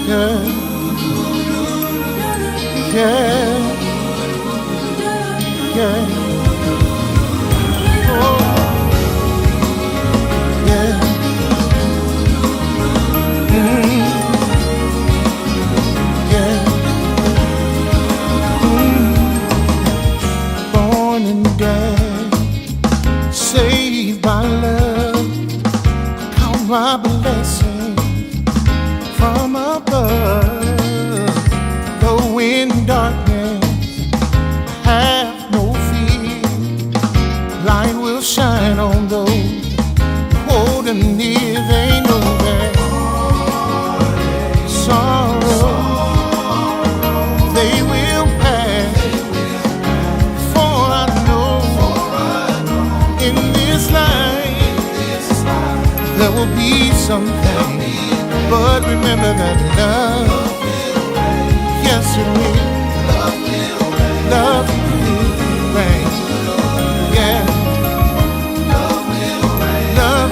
yeah, yeah, yeah. Oh, yeah. Yeah. Born and dead, saved by love, count my blessings from above. Though in darkness, have no fear, light will shine on those holding near. They know that sorrow, they will pass. For I know in this life there will be something. But remember that love, yes it will. Love will reign. Yeah. Love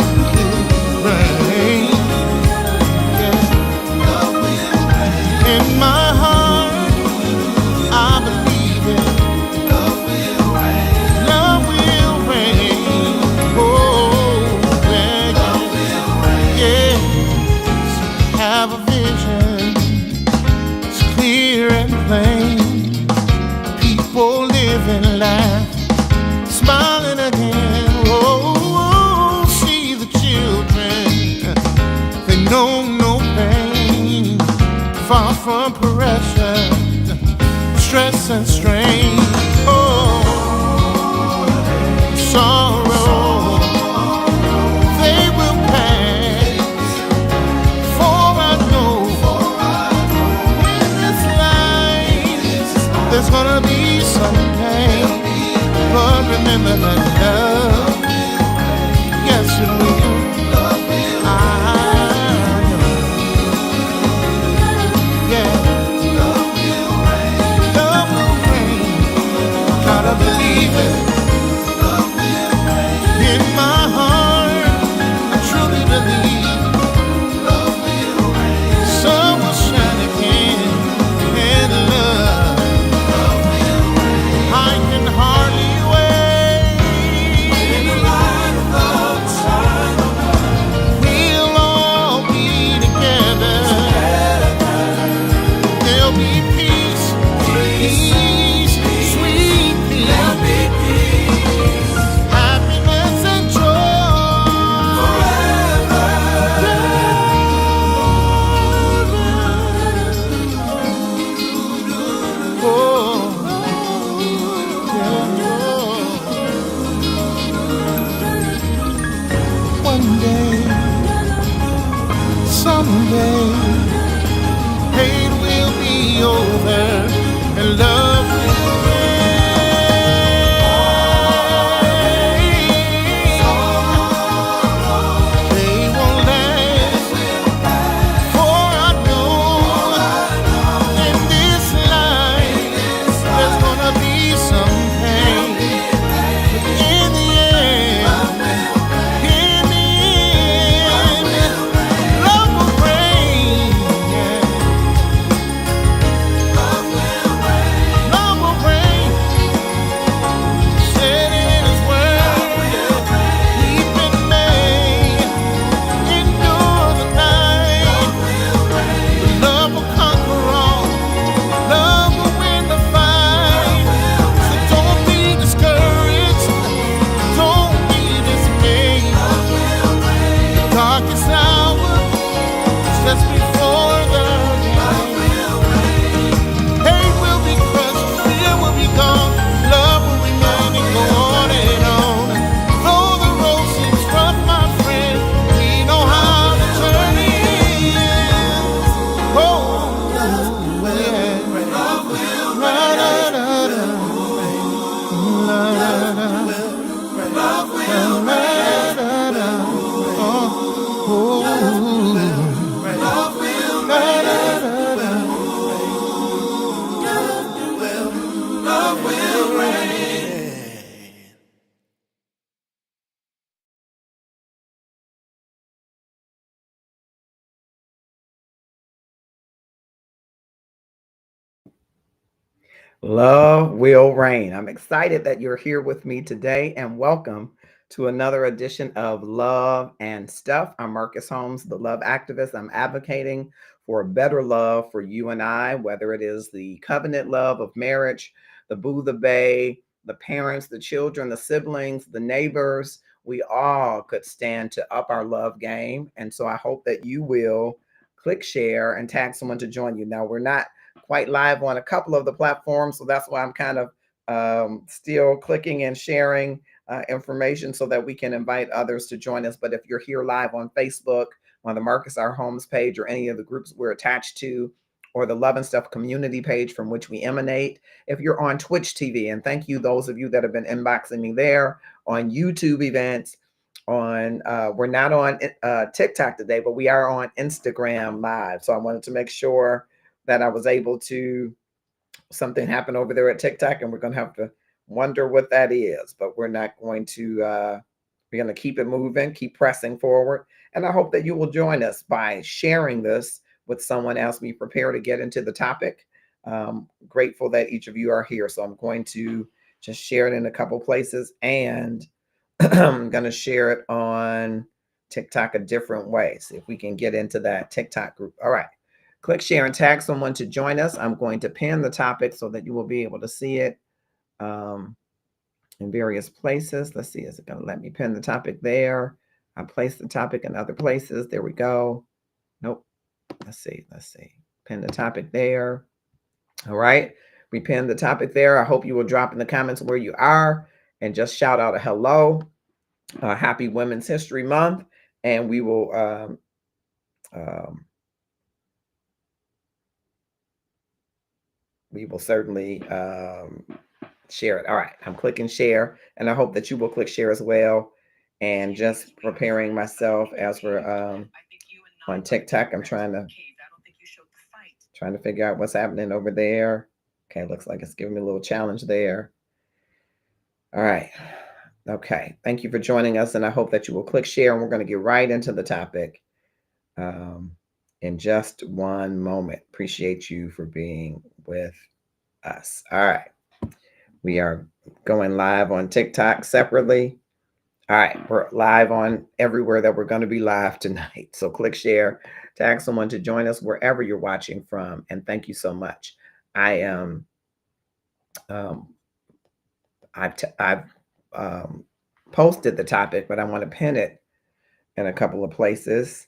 will reign. In my heart, I believe it. Love will reign. Love will reign. Oh, yeah, yeah. Have a vision. It's clear and plain. People living life, smiling again. Oh, see the children. They know no pain. Far from pressure, stress and strain. Oh, sorrow, they will pass. For I know in this life there's gonna be some pain. But remember that love, yes it will. I know. Yeah. Love will reign. Gotta believe it. In my heart, I truly believe. Sun will shine again. And love, I can hardly wait. We'll all be together. There'll be peace, peace, sweet peace, happiness and joy forever. Oh, yeah. One day, someday, hate will be over and love will reign. They won't last, for I know in this life there's gonna be some pain. But in the end, love will reign. Yeah. Love will reign. Love will reign. I'm excited that you're here with me today and welcome to another edition of Love and Stuff. I'm Marcus Holmes, the love activist. I'm advocating for a better love for you and I, whether it is the covenant love of marriage, the boo, the bae, the parents, the children, the siblings, the neighbors. We all could stand to up our love game. And so I hope that you will click share and tag someone to join you. Now, we're not quite live on a couple of the platforms. So that's why I'm kind of still clicking and sharing information so that we can invite others to join us. But if you're here live on Facebook, on the Marcus R. Holmes page, or any of the groups we're attached to, or the Love and Stuff community page from which we emanate, if you're on Twitch TV, and thank you, those of you that have been inboxing me there, on YouTube events, on we're not on TikTok today, but we are on Instagram Live. So I wanted to make sure that I was able to, something happened over there at TikTok, and we're going to have to wonder what that is, but we're not going to, we're going to keep it moving, keep pressing forward. And I hope that you will join us by sharing this with someone as we prepare to get into the topic. Grateful that each of you are here. So I'm going to just share it in a couple places, and I'm going to share it on TikTok a different way. See if we can get into that TikTok group. All right. Click share and tag someone to join us. I'm going to pin the topic so that you will be able to see it in various places. Let's see, is it going to let me pin the topic there? I placed the topic in other places. There we go. Nope. Let's see. Pin the topic there. All right. We pinned the topic there. I hope you will drop in the comments where you are and just shout out a hello. Happy Women's History Month. And we will certainly share it. All right, I'm clicking share, and I hope that you will click share as well. And just preparing myself as we're on TikTok. I'm trying to figure out what's happening over there. Okay, looks like it's giving me a little challenge there. All right. Okay, thank you for joining us, and I hope that you will click share, and we're going to get right into the topic in just one moment. Appreciate you for being with us. All right. We are going live on TikTok separately. All right, we're live on everywhere that we're going to be live tonight. So click share, tag someone to join us wherever you're watching from, and thank you so much. I am, I've posted the topic, but I want to pin it in a couple of places.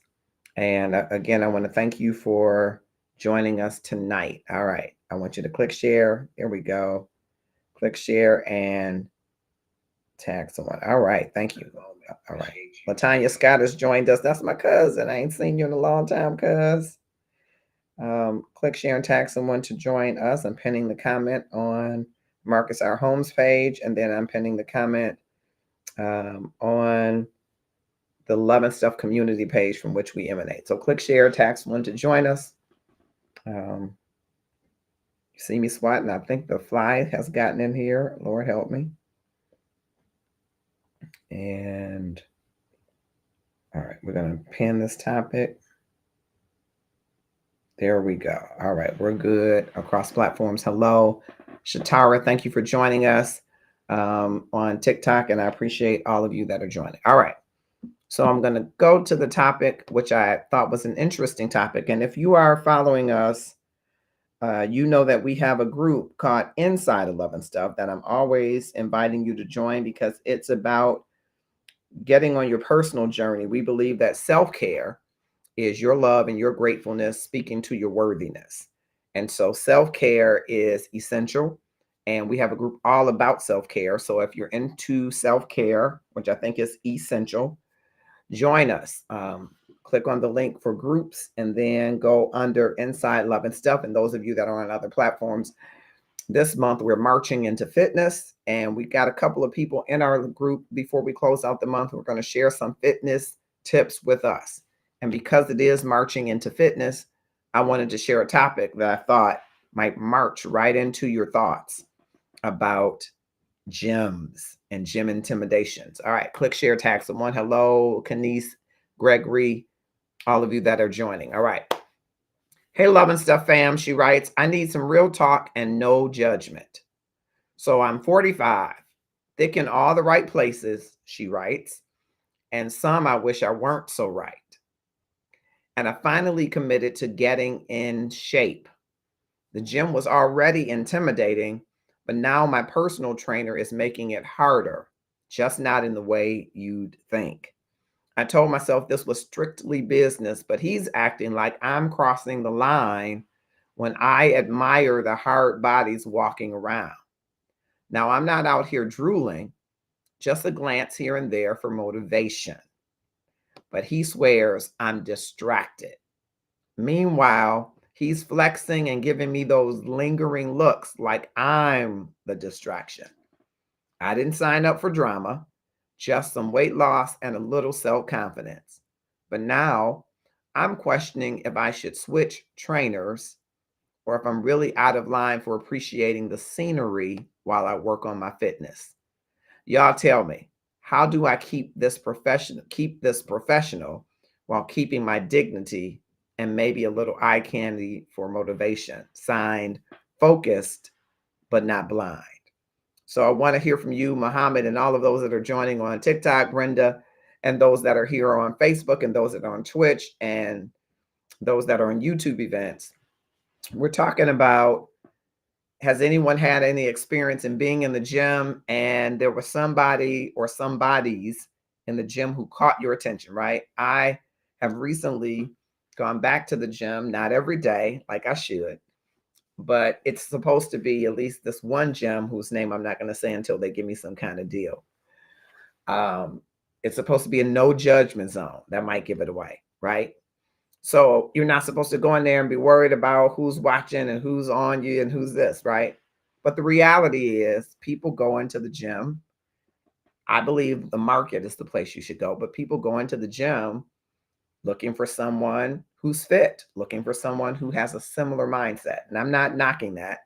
And again, I want to thank you for joining us tonight. All right, I want you to click share. There we go. Click share and tag someone. All right, thank you. All right, Latanya Scott has joined us. That's my cousin. I ain't seen you in a long time, cuz. Click share and tag someone to join us. I'm pinning the comment on Marcus R. Holmes page, and then I'm pinning the comment on the Love and Stuff community page from which we emanate. So click share, tag someone to join us. You see me swatting. I think the fly has gotten in here. Lord help me. And all right, we're going to pin this topic. There we go. All right, we're good across platforms. Hello, Shatara. Thank you for joining us on TikTok, and I appreciate all of you that are joining. All right, so I'm going to go to the topic, which I thought was an interesting topic. And if you are following us, you know that we have a group called Inside of Love and Stuff that I'm always inviting you to join because it's about getting on your personal journey. We believe that self-care is your love and your gratefulness speaking to your worthiness. And so self-care is essential. And we have a group all about self-care. So if you're into self-care, which I think is essential, join us. Click on the link for groups and then go under Inside Love and Stuff. And those of you that are on other platforms, this month we're marching into fitness, and we got a couple of people in our group. Before we close out the month, we're going to share some fitness tips with us. And because it is marching into fitness, I wanted to share a topic that I thought might march right into your thoughts about gyms and gym intimidations. All right, click share, tag someone. Hello, Kenise, Gregory, all of you that are joining. All right. Hey, Love and Stuff fam, she writes, I need some real talk and no judgment. So I'm 45, thick in all the right places, she writes, and some I wish I weren't so right. And I finally committed to getting in shape. The gym was already intimidating, but now my personal trainer is making it harder, just not in the way you'd think. I told myself this was strictly business, but he's acting like I'm crossing the line when I admire the hard bodies walking around. Now, I'm not out here drooling, just a glance here and there for motivation. But he swears I'm distracted. Meanwhile, he's flexing and giving me those lingering looks like I'm the distraction. I didn't sign up for drama, just some weight loss and a little self confidence. But now I'm questioning if I should switch trainers or if I'm really out of line for appreciating the scenery while I work on my fitness. Y'all tell me, how do I keep this professional while keeping my dignity and maybe a little eye candy for motivation? Signed, focused, but not blind. So I want to hear from you, Muhammad, and all of those that are joining on TikTok, Brenda, and those that are here on Facebook, and those that are on Twitch, and those that are on YouTube events. We're talking about, has anyone had any experience in being in the gym and there was somebody or somebodies in the gym who caught your attention, right? I have recently gone back to the gym, not every day like I should, but it's supposed to be at least this one gym whose name I'm not going to say until they give me some kind of deal. Um, it's supposed to be a no judgment zone. That might give it away, right? So you're not supposed to go in there and be worried about who's watching and who's on you and who's this, right? But the reality is, people go into the gym. I believe the market is the place you should go, but people go into the gym looking for someone who's fit, looking for someone who has a similar mindset. And I'm not knocking that,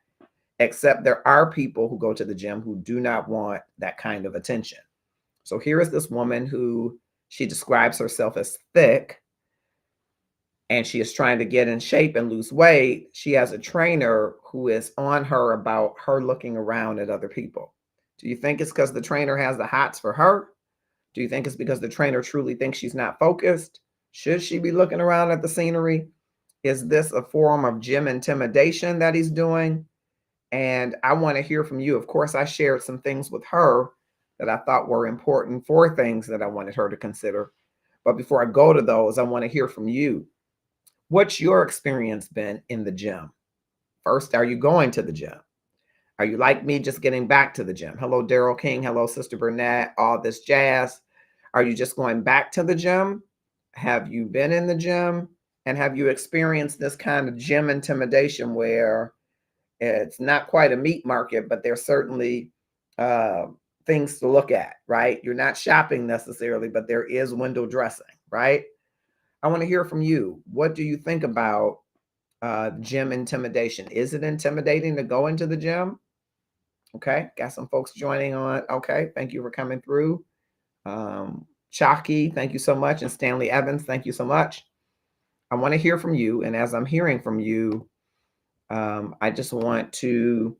except there are people who go to the gym who do not want that kind of attention. So here is this woman who, she describes herself as thick, and she is trying to get in shape and lose weight. She has a trainer who is on her about her looking around at other people. Do you think it's because the trainer has the hots for her? Do you think it's because the trainer truly thinks she's not focused? Should she be looking around at the scenery? Is this a form of gym intimidation that he's doing? And I want to hear from you. Of course, I shared some things with her that I thought were important, for things that I wanted her to consider. But before I go to those, I want to hear from you. What's your experience been in the gym? First, are you going to the gym? Are you like me, just getting back to the gym? Hello, Daryl King. Hello, Sister Burnett. All this jazz. Are you just going back to the gym? Have you been in the gym? And have you experienced this kind of gym intimidation where it's not quite a meat market, but there's certainly uh, things to look at, right? You're not shopping necessarily, but there is window dressing, right? I want to hear from you. What do you think about gym intimidation? Is it intimidating to go into the gym? Okay, got some folks joining on. Okay, thank you for coming through. Chalky, thank you so much. And Stanley Evans, thank you so much. I want to hear from you. And as I'm hearing from you, I just want to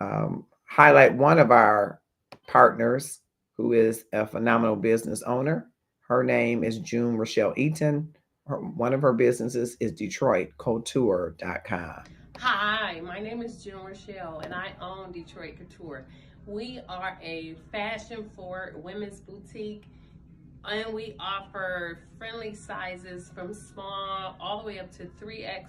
highlight one of our partners who is a phenomenal business owner. Her name is June Rochelle Eaton. One of her businesses is DetroitCouture.com. Hi, my name is June Rochelle, and I own Detroit Couture. We are a fashion forward women's boutique, and we offer friendly sizes from small all the way up to 3X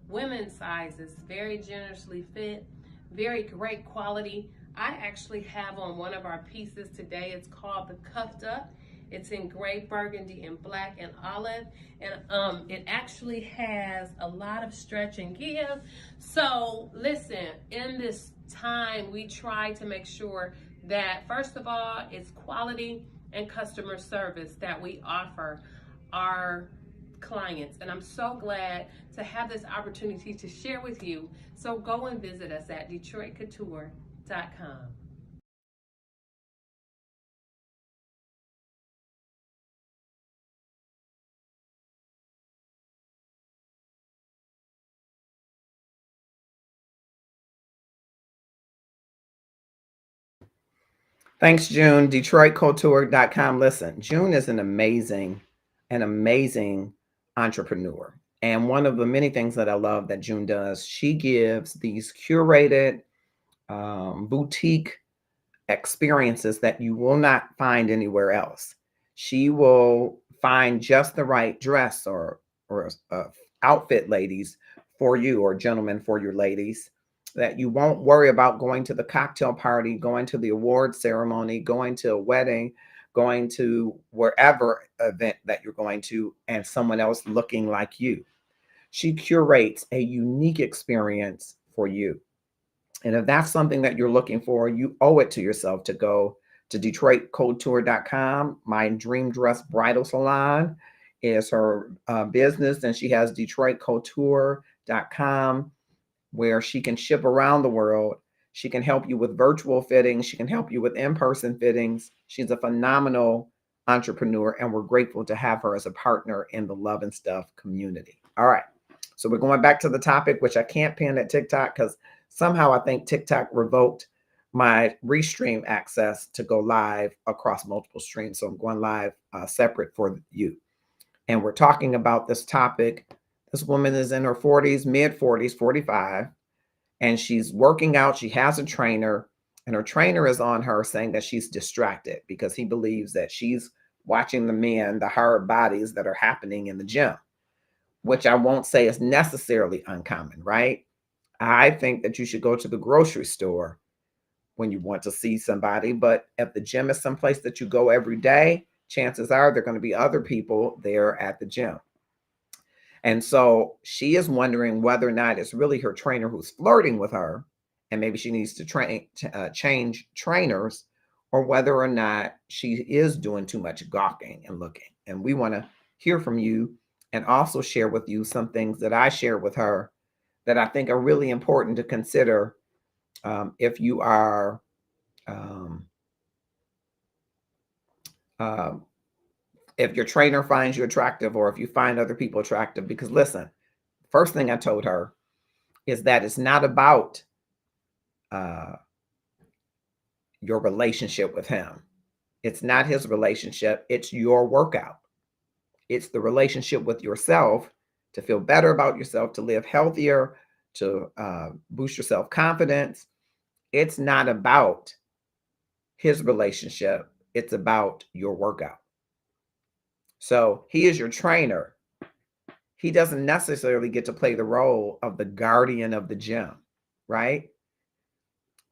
women's sizes, very generously fit, very great quality. I actually have on one of our pieces today. It's called the Cuffed Up. It's in gray, burgundy, and black and olive, and it actually has a lot of stretch and give. So listen, in this time, we try to make sure that first of all, it's quality and customer service that we offer our clients. And I'm so glad to have this opportunity to share with you. So go and visit us at DetroitCouture.com. Thanks, June. DetroitCouture.com. Listen, June is an amazing entrepreneur. And one of the many things that I love that June does, she gives these curated boutique experiences that you will not find anywhere else. She will find just the right dress or outfit, ladies, for you, or gentlemen, for your ladies, that you won't worry about going to the cocktail party, going to the award ceremony, going to a wedding, going to wherever event that you're going to, and someone else looking like you. She curates a unique experience for you. And if that's something that you're looking for, you owe it to yourself to go to DetroitCouture.com. My Dream Dress Bridal Salon is her business, and she has DetroitCouture.com, where she can ship around the world. She can help you with virtual fittings. She can help you with in-person fittings. She's a phenomenal entrepreneur, and we're grateful to have her as a partner in the Love and Stuff community. All right. So we're going back to the topic, which I can't pin at TikTok because somehow I think TikTok revoked my restream access to go live across multiple streams. So I'm going live separate for you. And we're talking about this topic. This woman is in her 40s, mid 40s, 45, and she's working out. She has a trainer, and her trainer is on her saying that she's distracted because he believes that she's watching the men, the hard bodies that are happening in the gym, which I won't say is necessarily uncommon, right? I think that you should go to the grocery store when you want to see somebody, but if the gym is someplace that you go every day, chances are there are going to be other people there at the gym. And so she is wondering whether or not it's really her trainer who's flirting with her, and maybe she needs to change trainers, or whether or not she is doing too much gawking and looking. And we want to hear from you and also share with you some things that I share with her that I think are really important to consider if you are um, uh, if your trainer finds you attractive, or if you find other people attractive. Because listen, first thing I told her is that it's not about uh, your relationship with him. It's not his relationship. It's your workout. It's the relationship with yourself to feel better about yourself, to live healthier, to boost your self confidence. It's not about his relationship. It's about your workout. So he is your trainer. He doesn't necessarily get to play the role of the guardian of the gym, right?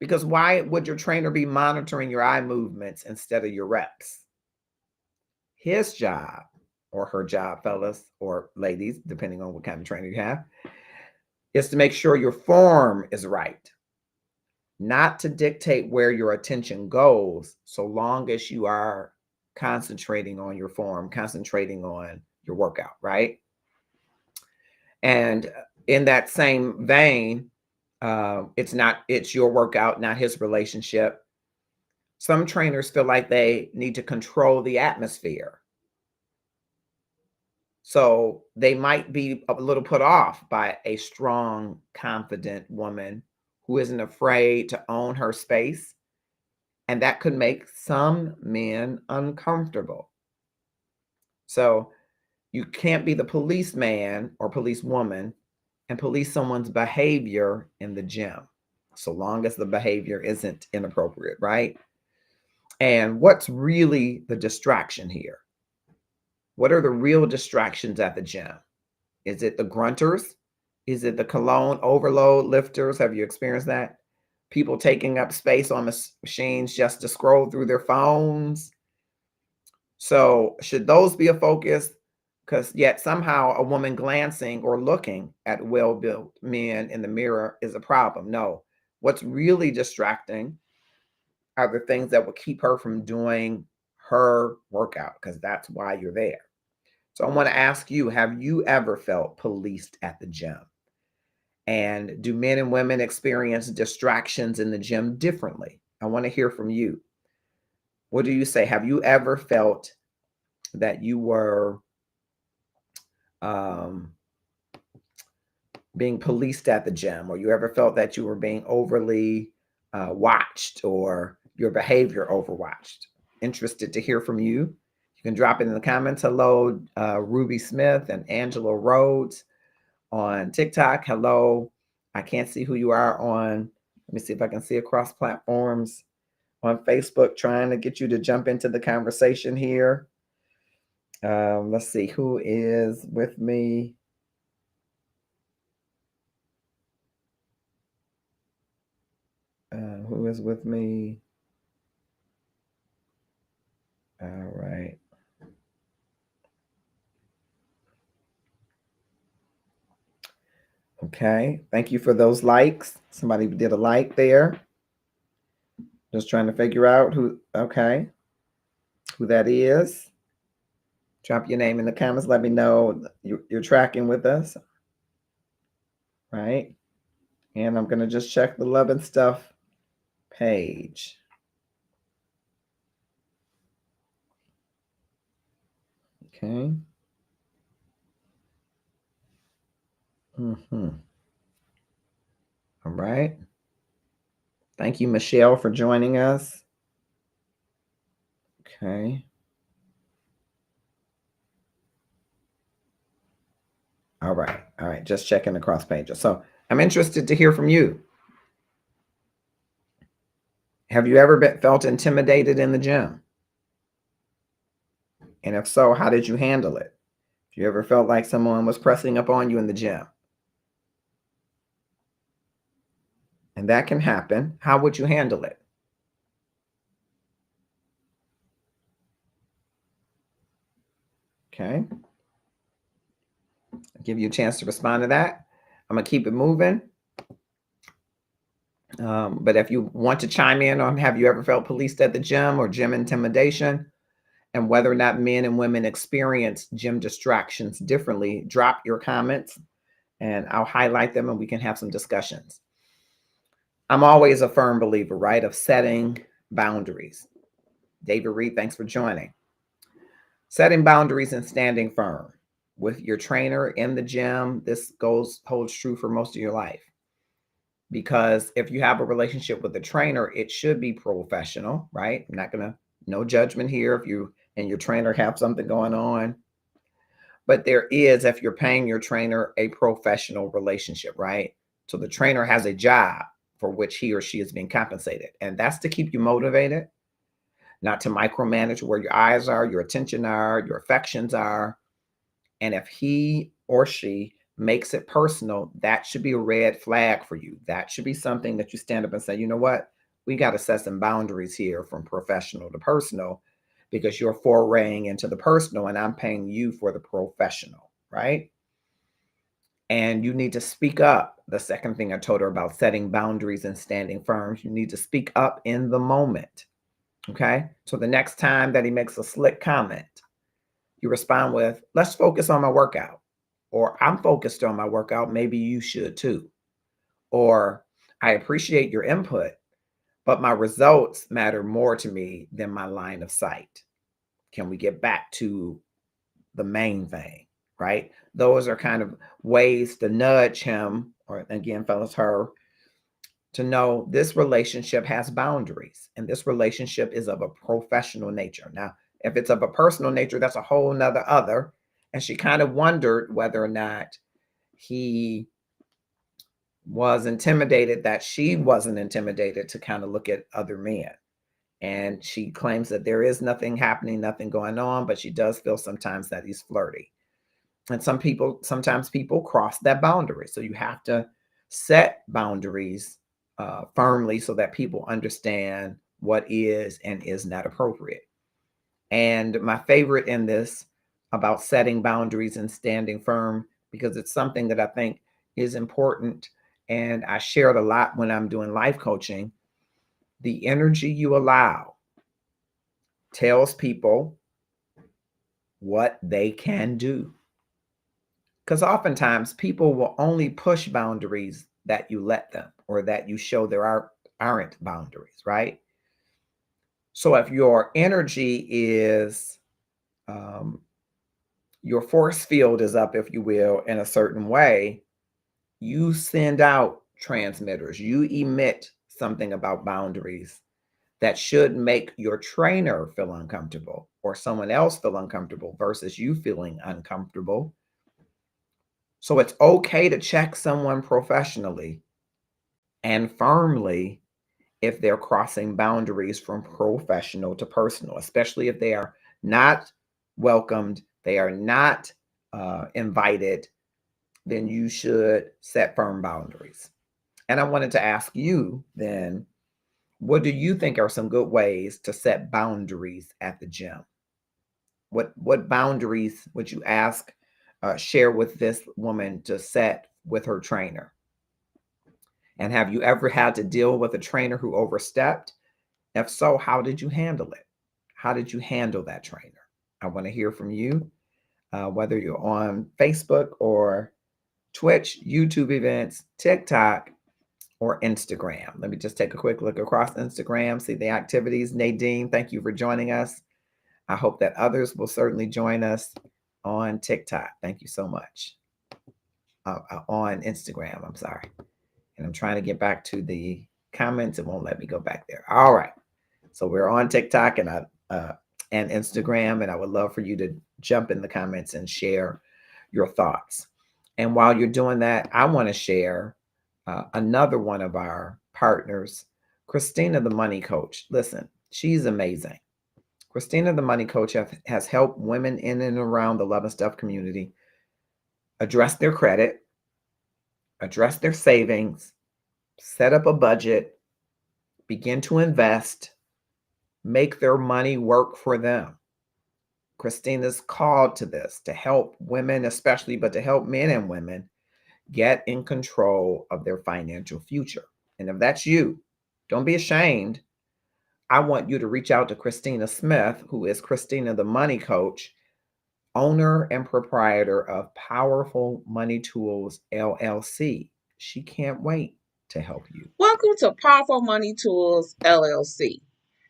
Because why would your trainer be monitoring your eye movements instead of your reps? His job, or her job, fellas or ladies, depending on what kind of trainer you have, is to make sure your form is right, not to dictate where your attention goes, so long as you are concentrating on your form, concentrating on your workout, right? And in that same vein, it's your workout, not his relationship. Some trainers feel like they need to control the atmosphere. So they might be a little put off by a strong, confident woman who isn't afraid to own her space. And that could make some men uncomfortable. So you can't be the policeman or policewoman and police someone's behavior in the gym, so long as the behavior isn't inappropriate, right? And what's really the distraction here? What are the real distractions at the gym? Is it the grunters? Is it the cologne overload lifters? Have you experienced that? People taking up space on machines just to scroll through their phones. So, should those be a focus? Because yet somehow a woman glancing or looking at well built men in the mirror is a problem. No, what's really distracting are the things that will keep her from doing her workout, because that's why you're there. So I want to ask you, have you ever felt policed at the gym? And do men and women experience distractions in the gym differently? I want to hear from you. What do you say? Have you ever felt that you were um, being policed at the gym, or you ever felt that you were being overly watched, or your behavior overwatched? Interested to hear from you. You can drop it in the comments. Hello, Ruby Smith and Angela Rhodes on TikTok. Hello. I can't see who you are on. Let me see if I can see across platforms on Facebook, trying to get you to jump into the conversation here. Let's see who is with me. Who is with me? All right. Okay. Thank you for those likes. Somebody did a like there. Just trying to figure out who, okay, who that is. Drop your name in the comments. Let me know you're tracking with us. Right. And I'm going to just check the Love and Stuff page. Okay. All right. Thank you, Michelle, for joining us. Okay. All right. All right. Just checking across pages. So I'm interested to hear from you. Have you ever felt intimidated in the gym? And if so, how did you handle it? If you ever felt like someone was pressing up on you in the gym, and that can happen, how would you handle it? Okay. I'll give you a chance to respond to that. I'm going to keep it moving. But if you want to chime in on have you ever felt policed at the gym or gym intimidation, and whether or not men and women experience gym distractions differently, drop your comments and I'll highlight them and we can have some discussions. I'm always a firm believer, right, of setting boundaries. David Reed, thanks for joining. Setting boundaries and standing firm with your trainer in the gym. This holds true for most of your life. Because if you have a relationship with a trainer, it should be professional, right? I'm not going to, no judgment here if you and your trainer have something going on. But there is, if you're paying your trainer, a professional relationship, right? So the trainer has a job for which he or she is being compensated. And that's to keep you motivated, not to micromanage where your eyes are, your attention are, your affections are. And if he or she makes it personal, that should be a red flag for you. That should be something that you stand up and say, you know what? We got to set some boundaries here from professional to personal, because you're foraying into the personal and I'm paying you for the professional, right? And you need to speak up. The second thing I told her about setting boundaries and standing firm, you need to speak up in the moment. Okay. So the next time that he makes a slick comment, you respond with, let's focus on my workout. Or I'm focused on my workout. Maybe you should too. Or I appreciate your input, but my results matter more to me than my line of sight. Can we get back to the main thing, right? Those are kind of ways to nudge him, or again, fellas, her, to know this relationship has boundaries and this relationship is of a professional nature. Now, if it's of a personal nature, that's a whole nother other. And she kind of wondered whether or not he was intimidated, that she wasn't intimidated to kind of look at other men. And she claims that there is nothing happening, nothing going on, but she does feel sometimes that he's flirty. And sometimes people cross that boundary. So you have to set boundaries firmly so that people understand what is and is not appropriate. And my favorite in this about setting boundaries and standing firm, because it's something that I think is important. And I share it a lot when I'm doing life coaching. The energy you allow tells people what they can do. Because oftentimes people will only push boundaries that you let them, or that you show there aren't boundaries, right? So if your energy is, your force field is up, if you will, in a certain way, you send out transmitters, you emit something about boundaries that should make your trainer feel uncomfortable or someone else feel uncomfortable versus you feeling uncomfortable. So it's okay to check someone professionally and firmly if they're crossing boundaries from professional to personal, especially if they are not welcomed, they are not invited, then you should set firm boundaries. And I wanted to ask you then, what do you think are some good ways to set boundaries at the gym? What boundaries would you share with this woman to set with her trainer? And have you ever had to deal with a trainer who overstepped? If so, how did you handle it? How did you handle that trainer? I want to hear from you, whether you're on Facebook or Twitch, YouTube events, TikTok, or Instagram. Let me just take a quick look across Instagram, see the activities. Nadine, thank you for joining us. I hope that others will certainly join us on TikTok. Thank you so much. On Instagram, I'm sorry. And I'm trying to get back to the comments. It won't let me go back there. All right. So we're on TikTok and Instagram, and I would love for you to jump in the comments and share your thoughts. And while you're doing that, I want to share another one of our partners, Christina, the money coach. Listen, she's amazing. Christina, the money coach, has helped women in and around the Love and Stuff community address their credit, address their savings, set up a budget, begin to invest, make their money work for them. Christina's called to this to help women, especially, but to help men and women get in control of their financial future. And if that's you, don't be ashamed. I want you to reach out to Christina Smith, who is Christina the Money Coach, owner and proprietor of Powerful Money Tools LLC. She can't wait to help you. Welcome to Powerful Money Tools LLC.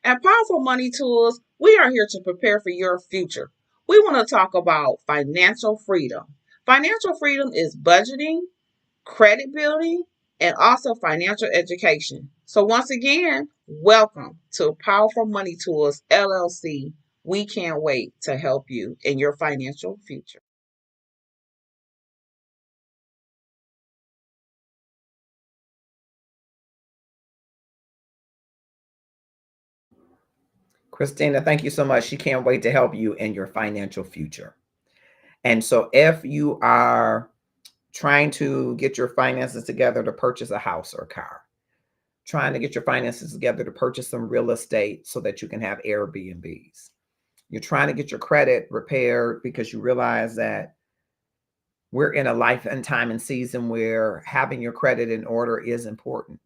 At Powerful Money Tools, we are here to prepare for your future. We want to talk about financial freedom. Financial freedom is budgeting, credit building, and also financial education. So, once again, welcome to Powerful Money Tools LLC. We can't wait to help you in your financial future. Christina, thank you so much. She can't wait to help you in your financial future. And so, if you are trying to get your finances together to purchase a house or a car, trying to get your finances together to purchase some real estate so that you can have Airbnbs, you're trying to get your credit repaired because you realize that we're in a life and time and season where having your credit in order is important,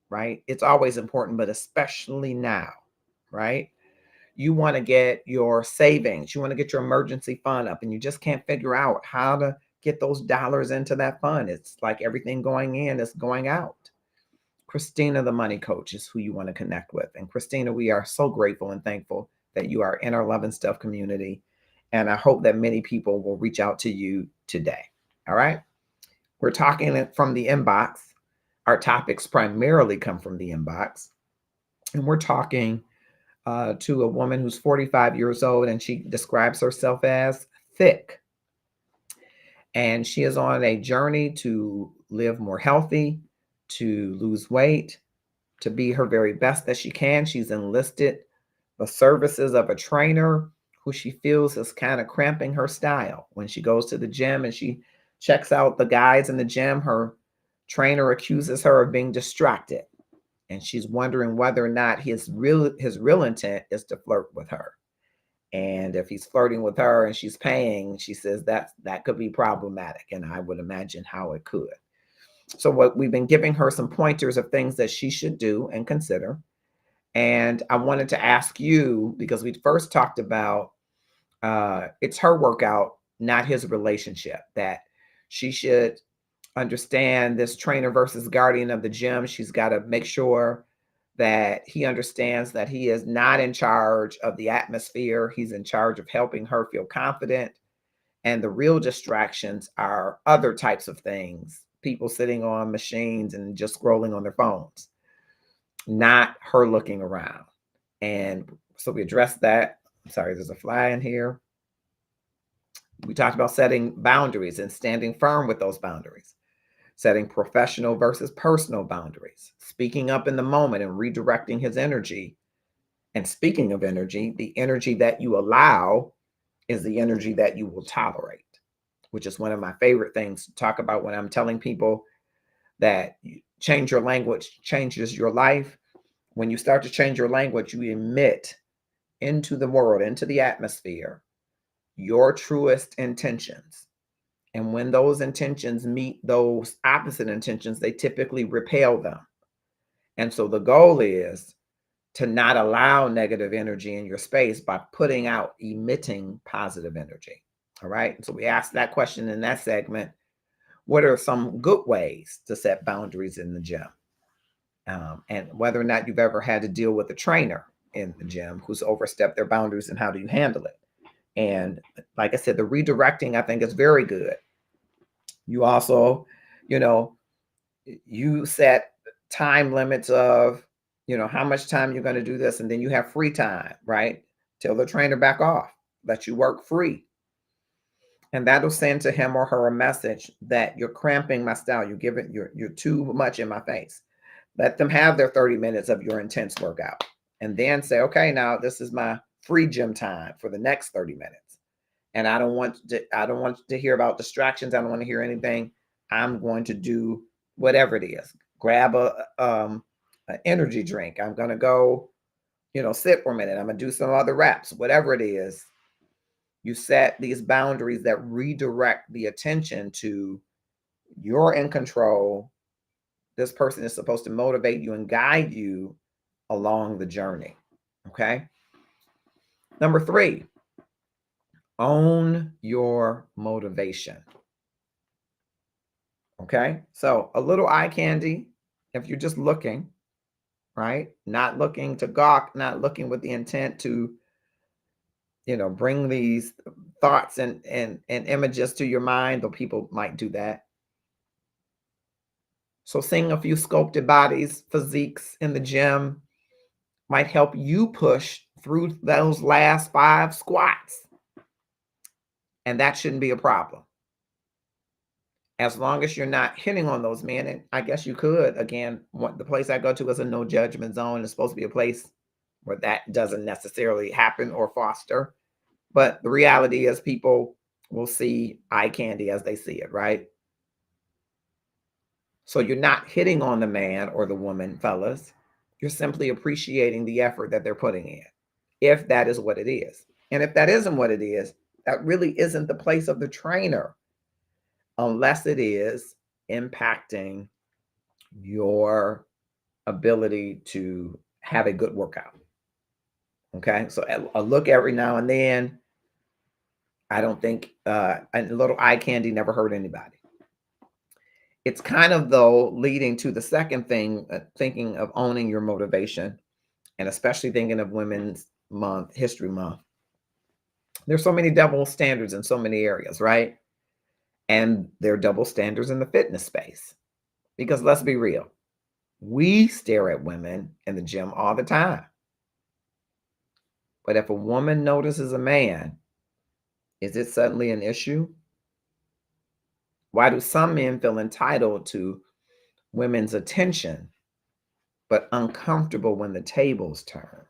right? It's always important, but especially now, right? You want to get your savings, you want to get your emergency fund up, and you just can't figure out how to get those dollars into that fund. It's like everything going in is going out. Christina, the money coach, is who you want to connect with. And Christina, we are so grateful and thankful that you are in our Love and Stuff community. And I hope that many people will reach out to you today. All right. We're talking from the inbox. Our topics primarily come from the inbox. And we're talking to a woman who's 45 years old, and she describes herself as thick. And she is on a journey to live more healthy, to lose weight, to be her very best that she can. She's enlisted the services of a trainer who she feels is kind of cramping her style. When she goes to the gym and she checks out the guys in the gym, her trainer accuses her of being distracted. And she's wondering whether or not his real intent is to flirt with her. And if he's flirting with her and she's paying, she says that could be problematic. And I would imagine how it could. So what we've been giving her some pointers of things that she should do and consider. And I wanted to ask you, because we first talked about it's her workout, not his relationship, that she should understand this trainer versus guardian of the gym. She's got to make sure that he understands that he is not in charge of the atmosphere. He's in charge of helping her feel confident. And the real distractions are other types of things, people sitting on machines and just scrolling on their phones, not her looking around. And so we addressed that. I'm sorry, there's a fly in here. We talked about setting boundaries and standing firm with those boundaries, setting professional versus personal boundaries, speaking up in the moment and redirecting his energy. And speaking of energy, the energy that you allow is the energy that you will tolerate, which is one of my favorite things to talk about when I'm telling people that change your language changes your life. When you start to change your language, you emit into the world, into the atmosphere, your truest intentions. And when those intentions meet those opposite intentions, they typically repel them. And so the goal is to not allow negative energy in your space by putting out, emitting positive energy. All right. So we asked that question in that segment. What are some good ways to set boundaries in the gym? And whether or not you've ever had to deal with a trainer in the gym who's overstepped their boundaries and how do you handle it? And like I said, the redirecting, I think, is very good. You also, you know, you set time limits of, how much time you're going to do this. And then you have free time, right? Tell the trainer back off, let you work free. And that'll send to him or her a message that you're cramping my style. You're too much in my face. Let them have their 30 minutes of your intense workout. And then say, okay, now this is my free gym time for the next 30 minutes. And I don't want to hear about distractions. I don't want to hear anything. I'm going to do whatever it is. Grab an energy drink. I'm going to go, sit for a minute. I'm going to do some other reps, whatever it is. You set these boundaries that redirect the attention to you're in control. This person is supposed to motivate you and guide you along the journey. Okay. Number 3, own your motivation. Okay. So a little eye candy, if you're just looking, right? Not looking to gawk, not looking with the intent to, bring these thoughts and images to your mind, though people might do that. So seeing a few sculpted bodies, physiques in the gym might help you push through those last 5 squats. And that shouldn't be a problem. As long as you're not hitting on those men, and I guess you could. Again, the place I go to is a no judgment zone. It's supposed to be a place where that doesn't necessarily happen or foster. But the reality is people will see eye candy as they see it, right? So you're not hitting on the man or the woman, fellas. You're simply appreciating the effort that they're putting in, if that is what it is. And if that isn't what it is, that really isn't the place of the trainer, unless it is impacting your ability to have a good workout. Okay, so a look every now and then, I don't think a little eye candy never hurt anybody. It's kind of, though, leading to the second thing, thinking of owning your motivation, and especially thinking of Women's Month, History Month. There's so many double standards in so many areas, right? And there are double standards in the fitness space. Because let's be real, we stare at women in the gym all the time. But if a woman notices a man, is it suddenly an issue? Why do some men feel entitled to women's attention, but uncomfortable when the tables turn?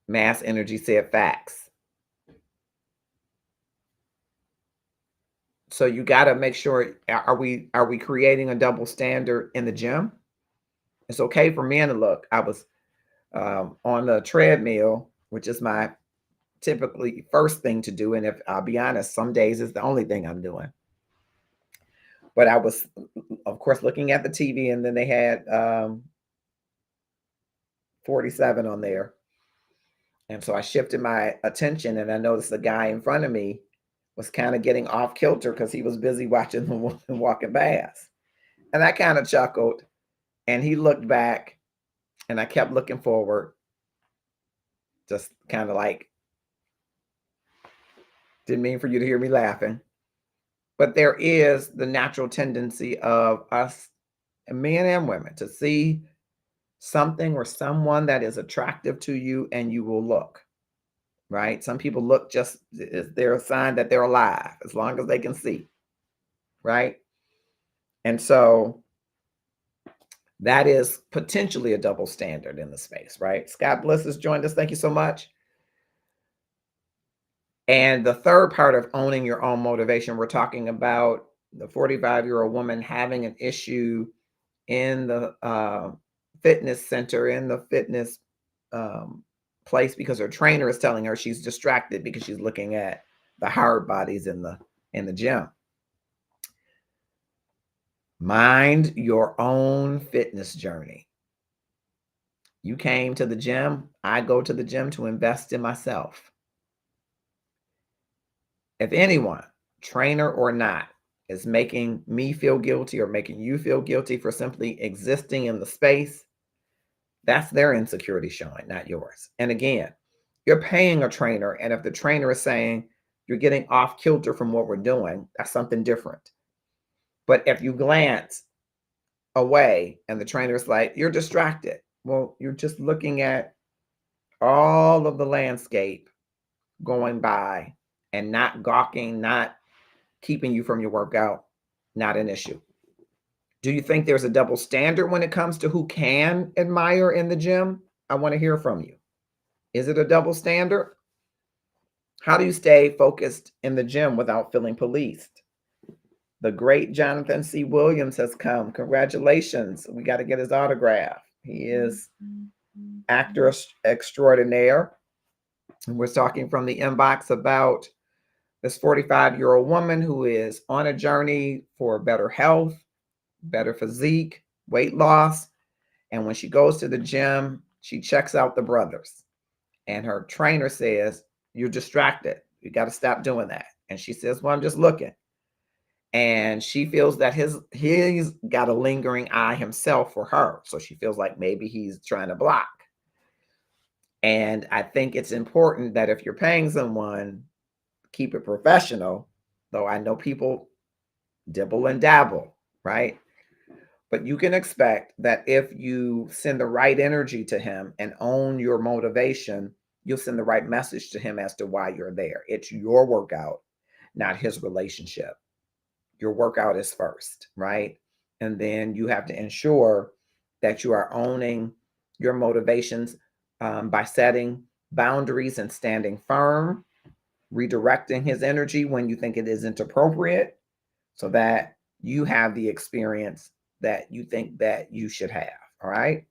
Mass Energy said facts. So you got to make sure, are we creating a double standard in the gym? It's okay for men to look. I was on the treadmill, which is my typically first thing to do. And if I'll be honest, some days it's the only thing I'm doing. But I was, of course, looking at the TV, and then they had 47 on there. And so I shifted my attention, and I noticed the guy in front of me was kind of getting off kilter because he was busy watching the woman walking past. And I kind of chuckled, and he looked back, and I kept looking forward, just kind of like, didn't mean for you to hear me laughing. But there is the natural tendency of us, men and women, to see something or someone that is attractive to you, and you will look, right? Some people look just, they're a sign that they're alive as long as they can see, right? And so that is potentially a double standard in the space, right? Scott Bliss has joined us. Thank you so much. And the third part of owning your own motivation, we're talking about the 45-year-old woman having an issue in the fitness center, in the fitness place, because her trainer is telling her she's distracted because she's looking at the hard bodies in the gym. Mind your own fitness journey. You came to the gym. I go to the gym to invest in myself. If anyone, trainer or not, is making me feel guilty or making you feel guilty for simply existing in the space, that's their insecurity showing, not yours. And again, you're paying a trainer, and if the trainer is saying you're getting off kilter from what we're doing, that's something different. But if you glance away and the trainer's like, you're distracted, well, you're just looking at all of the landscape going by and not gawking, not keeping you from your workout, not an issue. Do you think there's a double standard when it comes to who can admire in the gym? I want to hear from you. Is it a double standard? How do you stay focused in the gym without feeling policed? The great Jonathan C. Williams has come. Congratulations. We got to get his autograph. He is actor extraordinaire. And we're talking from the inbox about this 45-year-old woman who is on a journey for better health, better physique, weight loss. And when she goes to the gym, she checks out the brothers. And her trainer says, you're distracted. You got to stop doing that. And she says, well, I'm just looking. And she feels that he's got a lingering eye himself for her. So she feels like maybe he's trying to block. And I think it's important that if you're paying someone, keep it professional, though I know people dibble and dabble, right? But you can expect that if you send the right energy to him and own your motivation, you'll send the right message to him as to why you're there. It's your workout, not his relationship. Your workout is first, right? And then you have to ensure that you are owning your motivations by setting boundaries and standing firm, redirecting his energy when you think it isn't appropriate, so that you have the experience that you think that you should have. All right.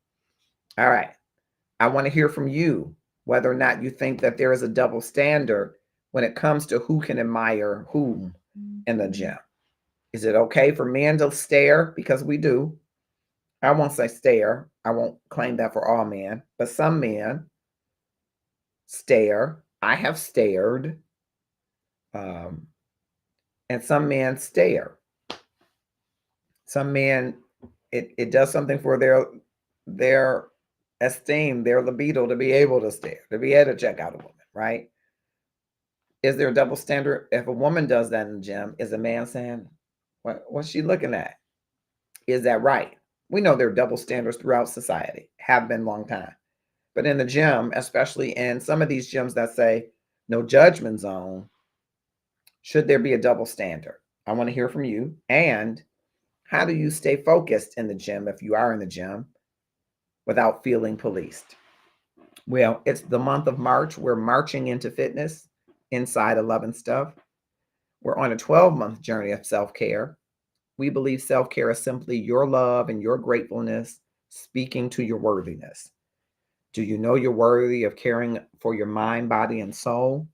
All right. I want to hear from you whether or not you think that there is a double standard when it comes to who can admire whom in the gym. Is it okay for men to stare? Because we do. I won't say stare. I won't claim that for all men, but some men stare. I have stared. And some men stare. Some men, it does something for their esteem, their libido, to be able to stare, to be able to check out a woman, right? Is there a double standard? If a woman does that in the gym, is a man saying, what's she looking at? Is that right? We know there are double standards throughout society, have been a long time. But in the gym, especially in some of these gyms that say no judgment zone, should there be a double standard? I want to hear from you. And how do you stay focused in the gym if you are in the gym without feeling policed? Well, it's the month of March. We're marching into fitness inside Love and Stuff. We're on a 12-month journey of self-care. We believe self-care is simply your love and your gratefulness speaking to your worthiness. Do you know you're worthy of caring for your mind, body, and soul?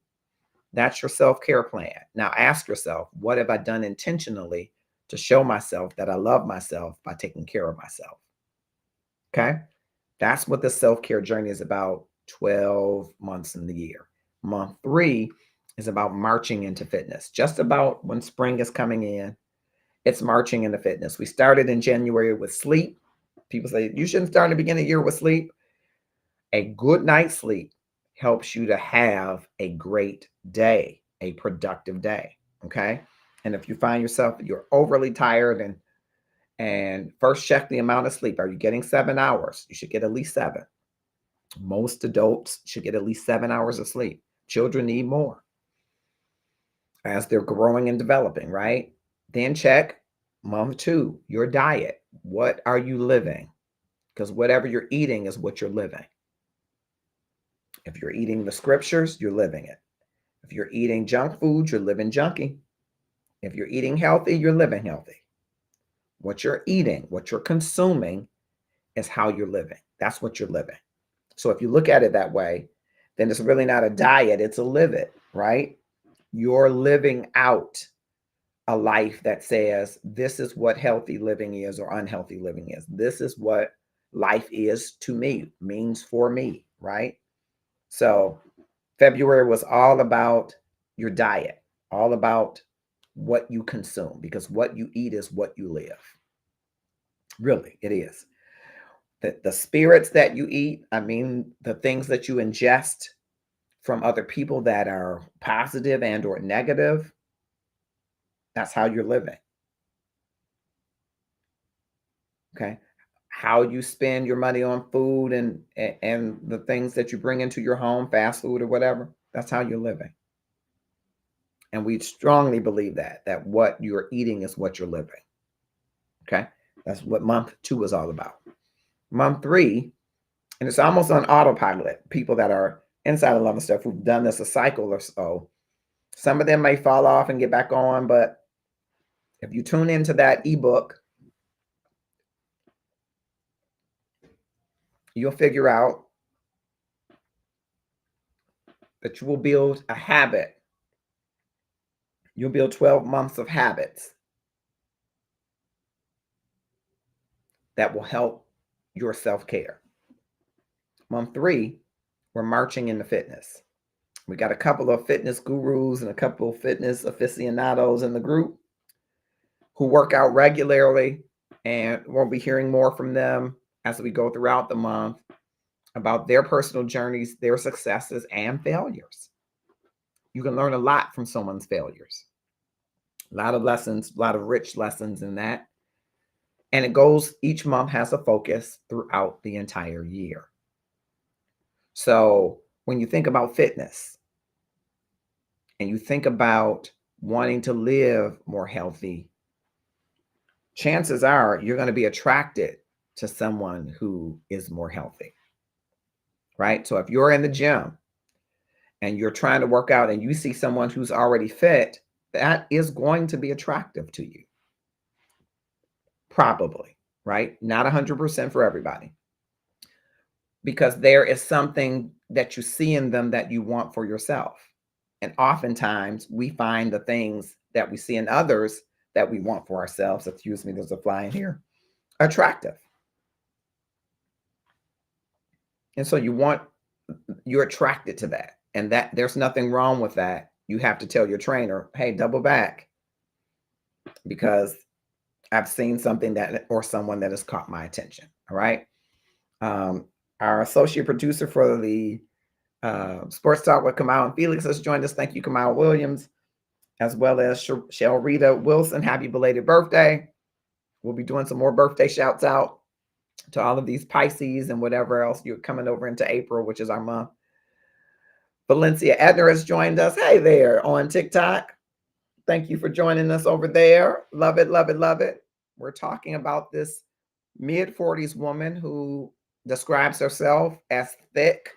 That's your self-care plan. Now ask yourself, what have I done intentionally to show myself that I love myself by taking care of myself? Okay? That's what the self-care journey is about, 12 months in the year. Month 3 is about marching into fitness. Just about when spring is coming in, it's marching into fitness. We started in January with sleep. People say, you shouldn't start in the beginning of the year with sleep. A good night's sleep helps you to have a great day, a productive day, okay? And if you find yourself, you're overly tired And first, check the amount of sleep. Are you getting 7 hours? You should get at least 7. Most adults should get at least 7 hours of sleep. Children need more as they're growing and developing, right? Then check month 2, your diet. What are you living? Because whatever you're eating is what you're living. If you're eating the scriptures, you're living it. If you're eating junk food, you're living junky. If you're eating healthy, you're living healthy. What you're eating, what you're consuming is how you're living. That's what you're living. So if you look at it that way, then it's really not a diet, it's a live it, right? You're living out a life that says, this is what healthy living is or unhealthy living is. This is what life is to me, means for me, right? So February was all about your diet, all about what you consume, because what you eat is what you live. Really, it is. The spirits that you eat, I mean, the things that you ingest from other people that are positive and or negative, that's how you're living. Okay. How you spend your money on food and the things that you bring into your home, fast food or whatever, that's how you're living. And we strongly believe that what you're eating is what you're living. Okay. That's what month 2 is all about. Month 3, and it's almost on autopilot. People that are inside of Love and Stuff who've done this a cycle or so, some of them may fall off and get back on, but if you tune into that ebook, you'll figure out that you will build a habit. You'll build 12 months of habits that will help your self-care. Month 3, we're marching into fitness. We got a couple of fitness gurus and a couple of fitness aficionados in the group who work out regularly, and we'll be hearing more from them as we go throughout the month about their personal journeys, their successes and failures. You can learn a lot from someone's failures. A lot of lessons, a lot of rich lessons in that. And it goes, each month has a focus throughout the entire year. So when you think about fitness and you think about wanting to live more healthy, chances are you're going to be attracted to someone who is more healthy, right? So if you're in the gym and you're trying to work out and you see someone who's already fit, that is going to be attractive to you. Probably, right? Not 100% for everybody. Because there is something that you see in them that you want for yourself. And oftentimes we find the things that we see in others that we want for ourselves, excuse me, there's a fly in here, attractive. And so you're attracted to that. And that there's nothing wrong with that. You have to tell your trainer, hey, double back, because I've seen something that, or someone that has caught my attention. All right. Our associate producer for the Sports Talk with Kamal and Felix has joined us. Thank you, Kamal Williams, as well as Shell Rita Wilson. Happy belated birthday. We'll be doing some more birthday shouts out to all of these Pisces and whatever else you're coming over into April, which is our month. Valencia Edner has joined us. Hey there on TikTok. Thank you for joining us over there. Love it, love it, love it. We're talking about this mid-40s woman who describes herself as thick.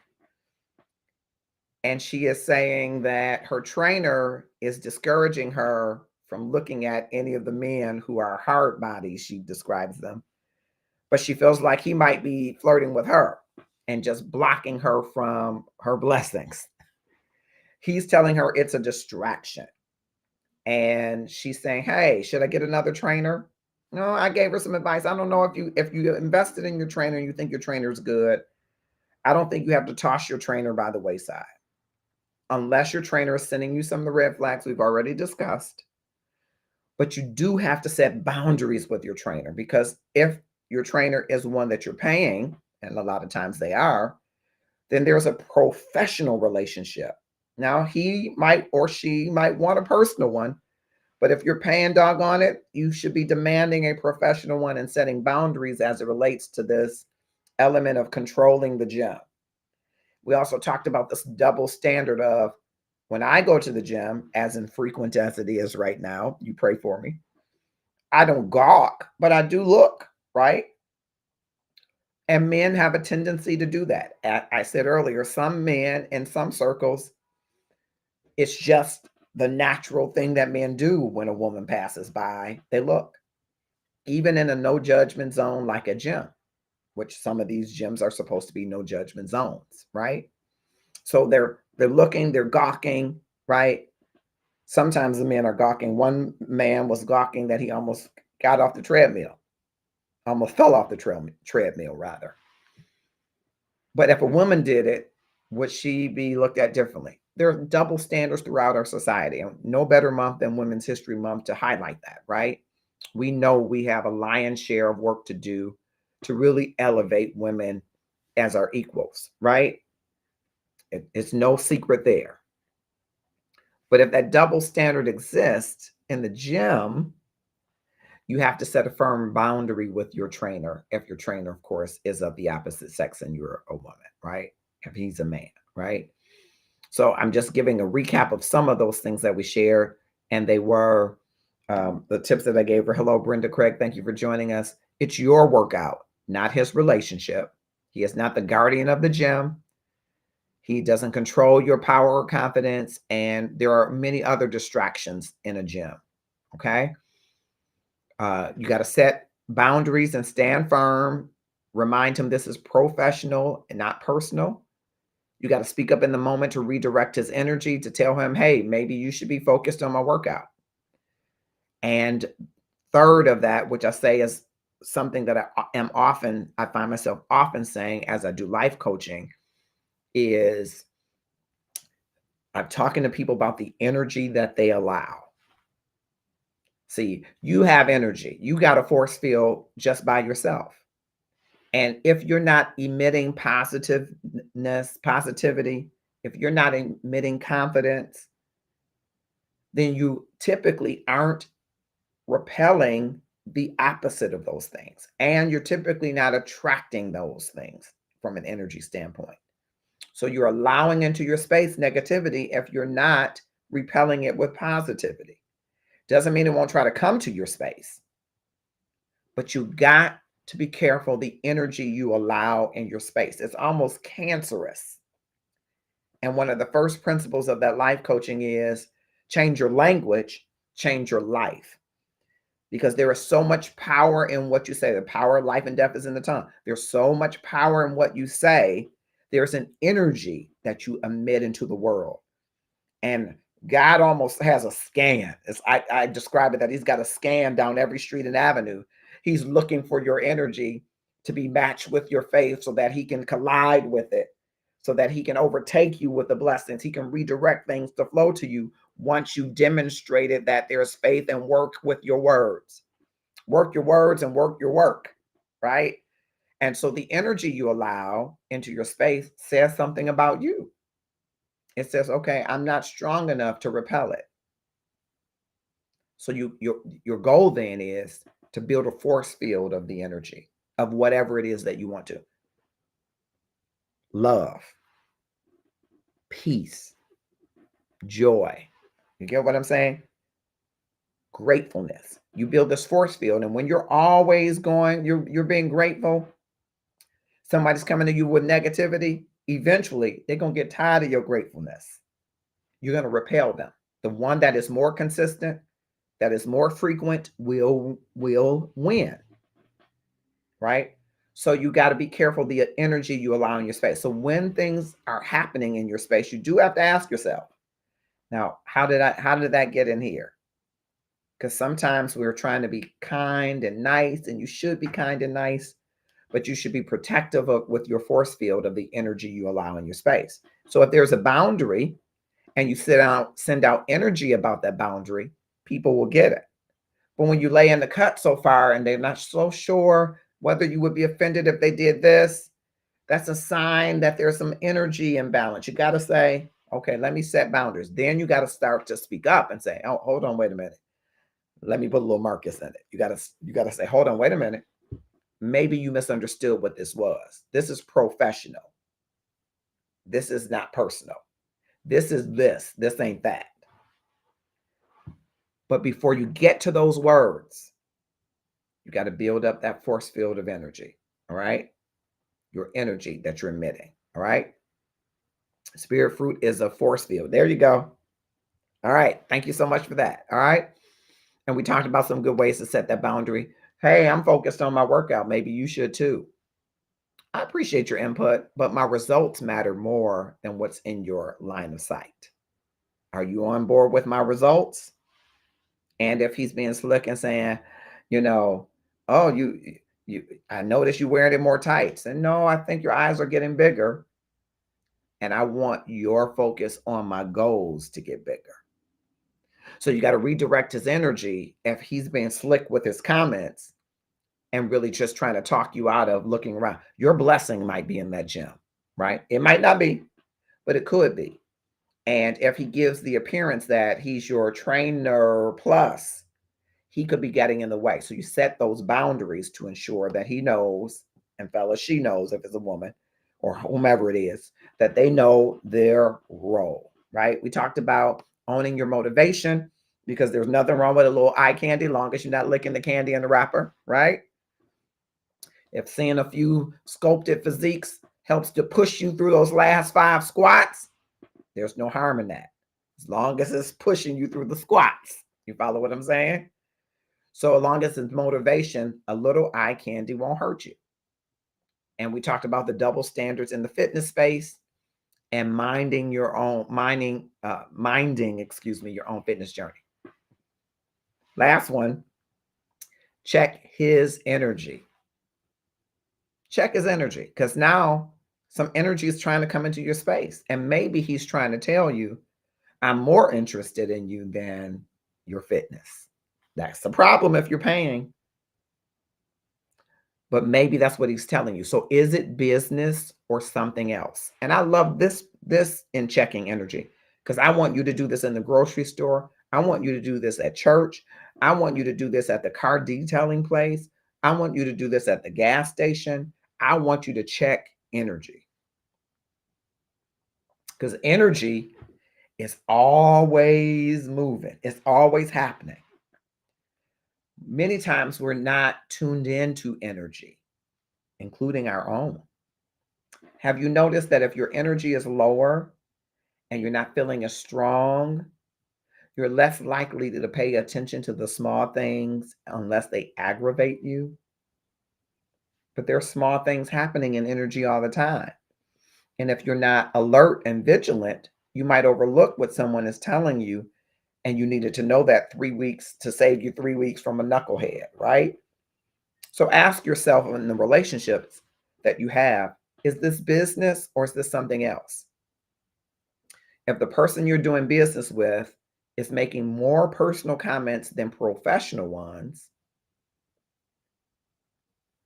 And she is saying that her trainer is discouraging her from looking at any of the men who are hard bodies, she describes them. But she feels like he might be flirting with her and just blocking her from her blessings. He's telling her it's a distraction. And she's saying, hey, should I get another trainer? No, I gave her some advice. I don't know if you invested in your trainer and you think your trainer's good, I don't think you have to toss your trainer by the wayside. Unless your trainer is sending you some of the red flags we've already discussed. But you do have to set boundaries with your trainer, because if your trainer is one that you're paying, and a lot of times they are, then there's a professional relationship. Now, he might or she might want a personal one, But if you're paying dog on it, you should be demanding a professional one and setting boundaries as it relates to this element of controlling the gym. We also talked about this double standard of when I go to the gym, as infrequent as it is right now, you pray for me. I don't gawk, but I do look, right? And men have a tendency to do that. I said earlier, some men in some circles, it's just the natural thing that men do when a woman passes by. They look, even in a no judgment zone like a gym, which some of these gyms are supposed to be no judgment zones, right? So they're looking, they're gawking, right? Sometimes the men are gawking. One man was gawking that he almost got off the treadmill, almost fell off the treadmill rather. But if a woman did it, would she be looked at differently? There are double standards throughout our society, and no better month than Women's History Month to highlight that, right? We know we have a lion's share of work to do to really elevate women as our equals, right? It's no secret there. But if that double standard exists in the gym, you have to set a firm boundary with your trainer. If your trainer, of course, is of the opposite sex and you're a woman, right? If he's a man, right? So I'm just giving a recap of some of those things that we shared, and they were the tips that I gave her. Hello, Brenda Craig. Thank you for joining us. It's your workout, not his relationship. He is not the guardian of the gym. He doesn't control your power or confidence, and there are many other distractions in a gym. Okay. You got to set boundaries and stand firm. Remind him this is professional and not personal. You got to speak up in the moment to redirect his energy, to tell him, hey, maybe you should be focused on my workout. And third of that, which I say is something that I find myself often saying as I do life coaching, is I'm talking to people about the energy that they allow. See, you have energy. You got a force field just by yourself. And if you're not emitting positiveness, positivity, if you're not emitting confidence, then you typically aren't repelling the opposite of those things. And you're typically not attracting those things from an energy standpoint. So you're allowing into your space negativity if you're not repelling it with positivity. Doesn't mean it won't try to come to your space, but you got to be careful the energy you allow in your space. It's almost cancerous. And one of the first principles of that life coaching is change your language, change your life. Because there is so much power in what you say. The power of life and death is in the tongue. There's so much power in what you say. There's an energy that you emit into the world. And God almost has a scan. I describe it that he's got a scan down every street and avenue. He's looking for your energy to be matched with your faith so that he can collide with it, so that he can overtake you with the blessings. He can redirect things to flow to you once you demonstrated that there's faith and work with your words. Work your words and work your work, right? And so the energy you allow into your space says something about you. It says, okay, I'm not strong enough to repel it. So your goal then is to build a force field of the energy of whatever it is that you want to. Love, peace, joy. You get what I'm saying? Gratefulness. You build this force field, and when you're always going, you're being grateful. Somebody's coming to you with negativity. Eventually, they're gonna get tired of your gratefulness. You're gonna repel them. The one that is more consistent, that is more frequent, will win. Right? So you got to be careful the energy you allow in your space. So when things are happening in your space, you do have to ask yourself, now, how did that get in here? Because sometimes we're trying to be kind and nice, and you should be kind and nice, but you should be protective with your force field of the energy you allow in your space. So if there's a boundary and you send out energy about that boundary, people will get it. But when you lay in the cut so far and they're not so sure whether you would be offended if they did this, that's a sign that there's some energy imbalance. You got to say, okay, let me set boundaries. Then you got to start to speak up and say, oh, hold on, wait a minute. Let me put a little Marcus in it. You gotta say, hold on, wait a minute. Maybe you misunderstood what this was. This is professional. This is not personal. This is this. This ain't that. But before you get to those words, you got to build up that force field of energy. All right. Your energy that you're emitting. All right. Spirit fruit is a force field. There you go. All right. Thank you so much for that. All right. And we talked about some good ways to set that boundary. Hey, I'm focused on my workout. Maybe you should too. I appreciate your input, but my results matter more than what's in your line of sight. Are you on board with my results? And if he's being slick and saying, you know, oh, you, I noticed you wearing it more tights, and no, I think your eyes are getting bigger, and I want your focus on my goals to get bigger. So you got to redirect his energy if he's being slick with his comments and really just trying to talk you out of looking around. Your blessing might be in that gym, right? It might not be, but it could be. And if he gives the appearance that he's your trainer plus, he could be getting in the way. So you set those boundaries to ensure that he knows, and fellas, she knows if it's a woman or whomever it is, that they know their role, right? We talked about owning your motivation because there's nothing wrong with a little eye candy, long as you're not licking the candy in the wrapper, right? If seeing a few sculpted physiques helps to push you through those last 5 squats, there's no harm in that. As long as it's pushing you through the squats. You follow what I'm saying? So as long as it's motivation, a little eye candy won't hurt you. And we talked about the double standards in the fitness space and minding, your own fitness journey. Last one, check his energy. Check his energy, because now some energy is trying to come into your space. And maybe he's trying to tell you, I'm more interested in you than your fitness. That's the problem if you're paying. But maybe that's what he's telling you. So is it business or something else? And I love this in checking energy, because I want you to do this in the grocery store. I want you to do this at church. I want you to do this at the car detailing place. I want you to do this at the gas station. I want you to check energy, because energy is always moving. It's always happening. Many times we're not tuned into energy, including our own. Have you noticed that if your energy is lower and you're not feeling as strong, you're less likely to pay attention to the small things unless they aggravate you? But there are small things happening in energy all the time. And if you're not alert and vigilant, you might overlook what someone is telling you. And you needed to know that 3 weeks to save you 3 weeks from a knucklehead, right? So ask yourself in the relationships that you have, is this business or is this something else? If the person you're doing business with is making more personal comments than professional ones,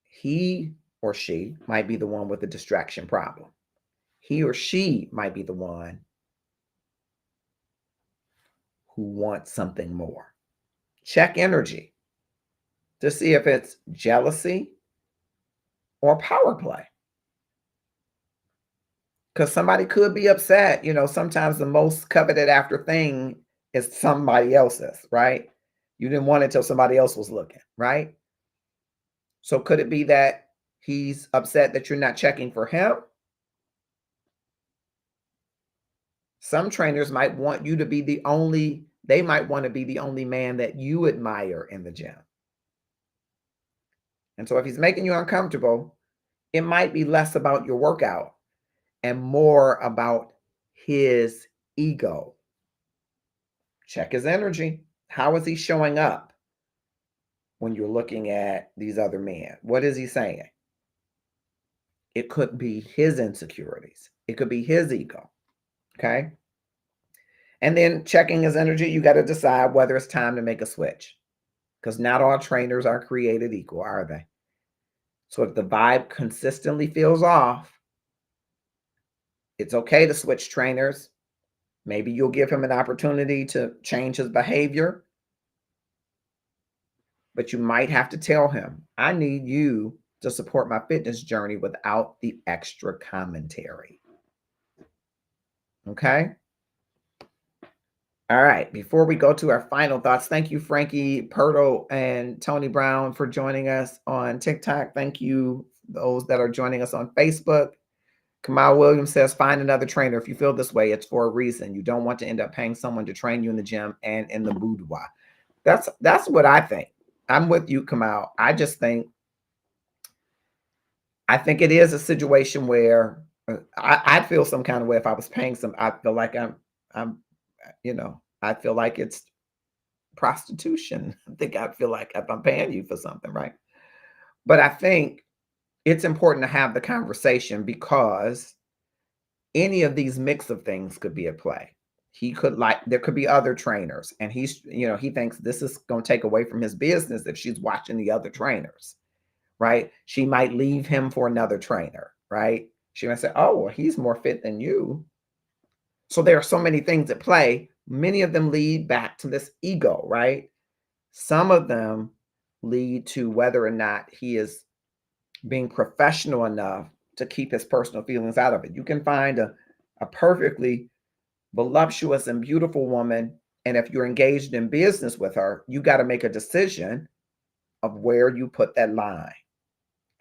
he or she might be the one with the distraction problem. He or she might be the one who wants something more. Check energy to see if it's jealousy or power play. Because somebody could be upset. Sometimes the most coveted after thing is somebody else's, right? You didn't want it till somebody else was looking, right? So could it be that he's upset that you're not checking for him? Some trainers might want you to be they might want to be the only man that you admire in the gym. And so if he's making you uncomfortable, it might be less about your workout and more about his ego. Check his energy. How is he showing up when you're looking at these other men? What is he saying? It could be his insecurities. It could be his ego. Okay. And then checking his energy, you got to decide whether it's time to make a switch, because not all trainers are created equal, are they? So if the vibe consistently feels off, it's okay to switch trainers. Maybe you'll give him an opportunity to change his behavior. but you might have to tell him, I need you to support my fitness journey without the extra commentary. Okay. All right. Before we go to our final thoughts, thank you, Frankie Purtle and Tony Brown, for joining us on TikTok. Thank you, those that are joining us on Facebook. Kamal Williams says, find another trainer. If you feel this way, it's for a reason. You don't want to end up paying someone to train you in the gym and in the boudoir. That's what I think. I'm with you, Kamal. I think it is a situation where I'd feel some kind of way if I was paying some. I feel like I'm, I feel like it's prostitution. I think I'd feel like if I'm paying you for something, right? But I think it's important to have the conversation because any of these mix of things could be at play. He could there could be other trainers, and he thinks this is going to take away from his business if she's watching the other trainers, right? She might leave him for another trainer, right? She might say, oh, well, he's more fit than you. So there are so many things at play. Many of them lead back to this ego, right? Some of them lead to whether or not he is being professional enough to keep his personal feelings out of it. You can find a perfectly voluptuous and beautiful woman, and if you're engaged in business with her, you got to make a decision of where you put that line.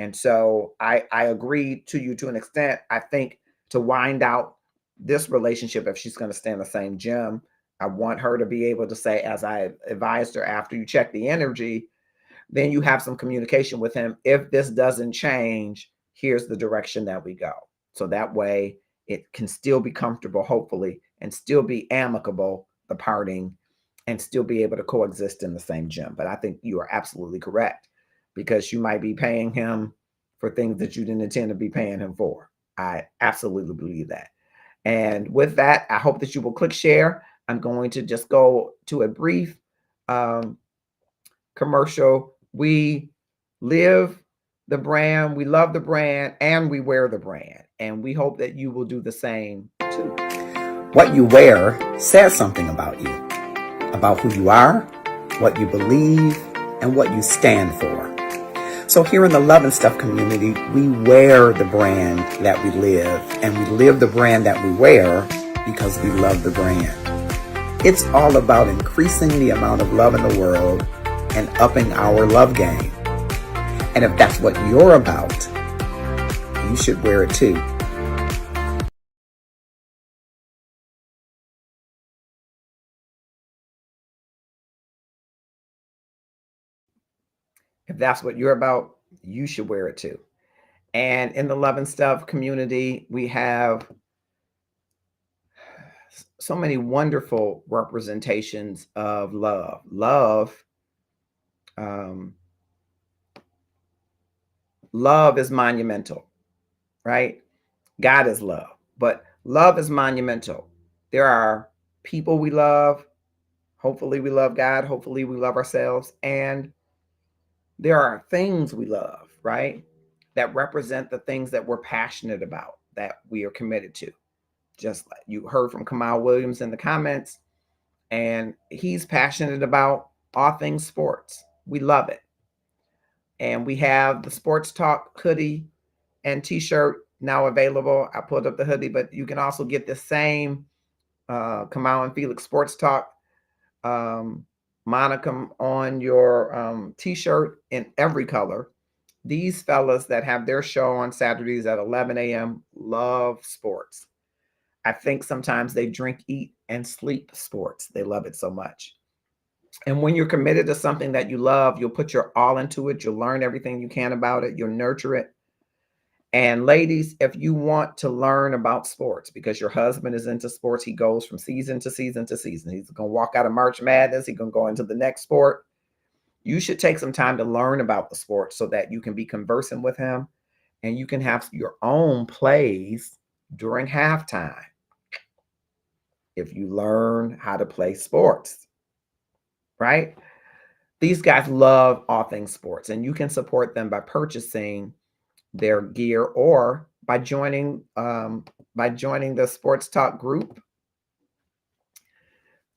And so I agree to you to an extent. I think to wind out this relationship, if she's going to stay in the same gym, I want her to be able to say, as I advised her, after you check the energy, then you have some communication with him. If this doesn't change, here's the direction that we go. So that way it can still be comfortable, hopefully, and still be amicable, the parting, and still be able to coexist in the same gym. But I think you are absolutely correct because you might be paying him for things that you didn't intend to be paying him for. I absolutely believe that. And with that, I hope that you will click share. I'm going to just go to a brief commercial. We live the brand, we love the brand, and we wear the brand. And we hope that you will do the same too. What you wear says something about you, about who you are, what you believe, and what you stand for. So here in the Love and Stuff community, we wear the brand that we live, and we live the brand that we wear because we love the brand. It's all about increasing the amount of love in the world and upping our love game. And if that's what you're about, you should wear it too. If that's what you're about, you should wear it too. And in the Love and Stuff community, we have so many wonderful representations of love. Um, love is monumental, right? God is love, but love is monumental. There are people we love. Hopefully, we love God. Hopefully, we love ourselves. And there are things we love, right? That represent the things that we're passionate about, that we are committed to. Just like you heard from Kamal Williams in the comments, and he's passionate about all things sports. We love it. And we have the Sports Talk hoodie and t-shirt now available. I pulled up the hoodie, but you can also get the same Kamal and Felix Sports Talk monicum on your t-shirt in every color. These fellas that have their show on Saturdays at 11 a.m. love sports. I think sometimes they drink, eat, and sleep sports. They love it so much. And when you're committed to something that you love, you'll put your all into it. You'll learn everything you can about it. You'll nurture it. And ladies, if you want to learn about sports because your husband is into sports, he goes from season to season to season. He's going to walk out of March Madness. He's going to go into the next sport. You should take some time to learn about the sport so that you can be conversing with him and you can have your own plays during halftime if you learn how to play sports, right? These guys love all things sports, and you can support them by purchasing their gear or by joining the Sports Talk group.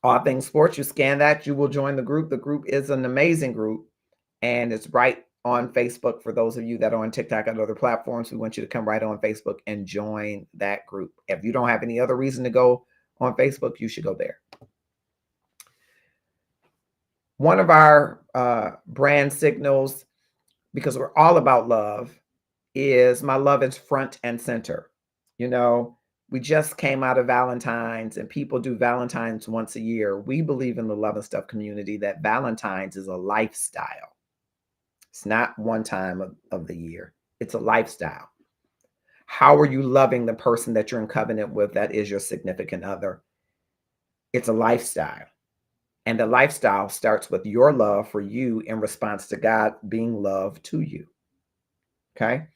All things sports, you scan that, you will join the group. The group is an amazing group, And it's right on Facebook. For those of you that are on TikTok and other platforms, we want you to come right on Facebook and join that group. If you don't have any other reason to go on Facebook, you should go there. One of our brand signals, because we're all about love, is my love is front and center. You know, we just came out of Valentine's and people do Valentine's once a year. We believe in the Love and Stuff community that Valentine's is a lifestyle. It's not one time of the year. It's a lifestyle. How are you loving the person that you're in covenant with that is your significant other? It's a lifestyle. And the lifestyle starts with your love for you in response to God being love to you. Okay?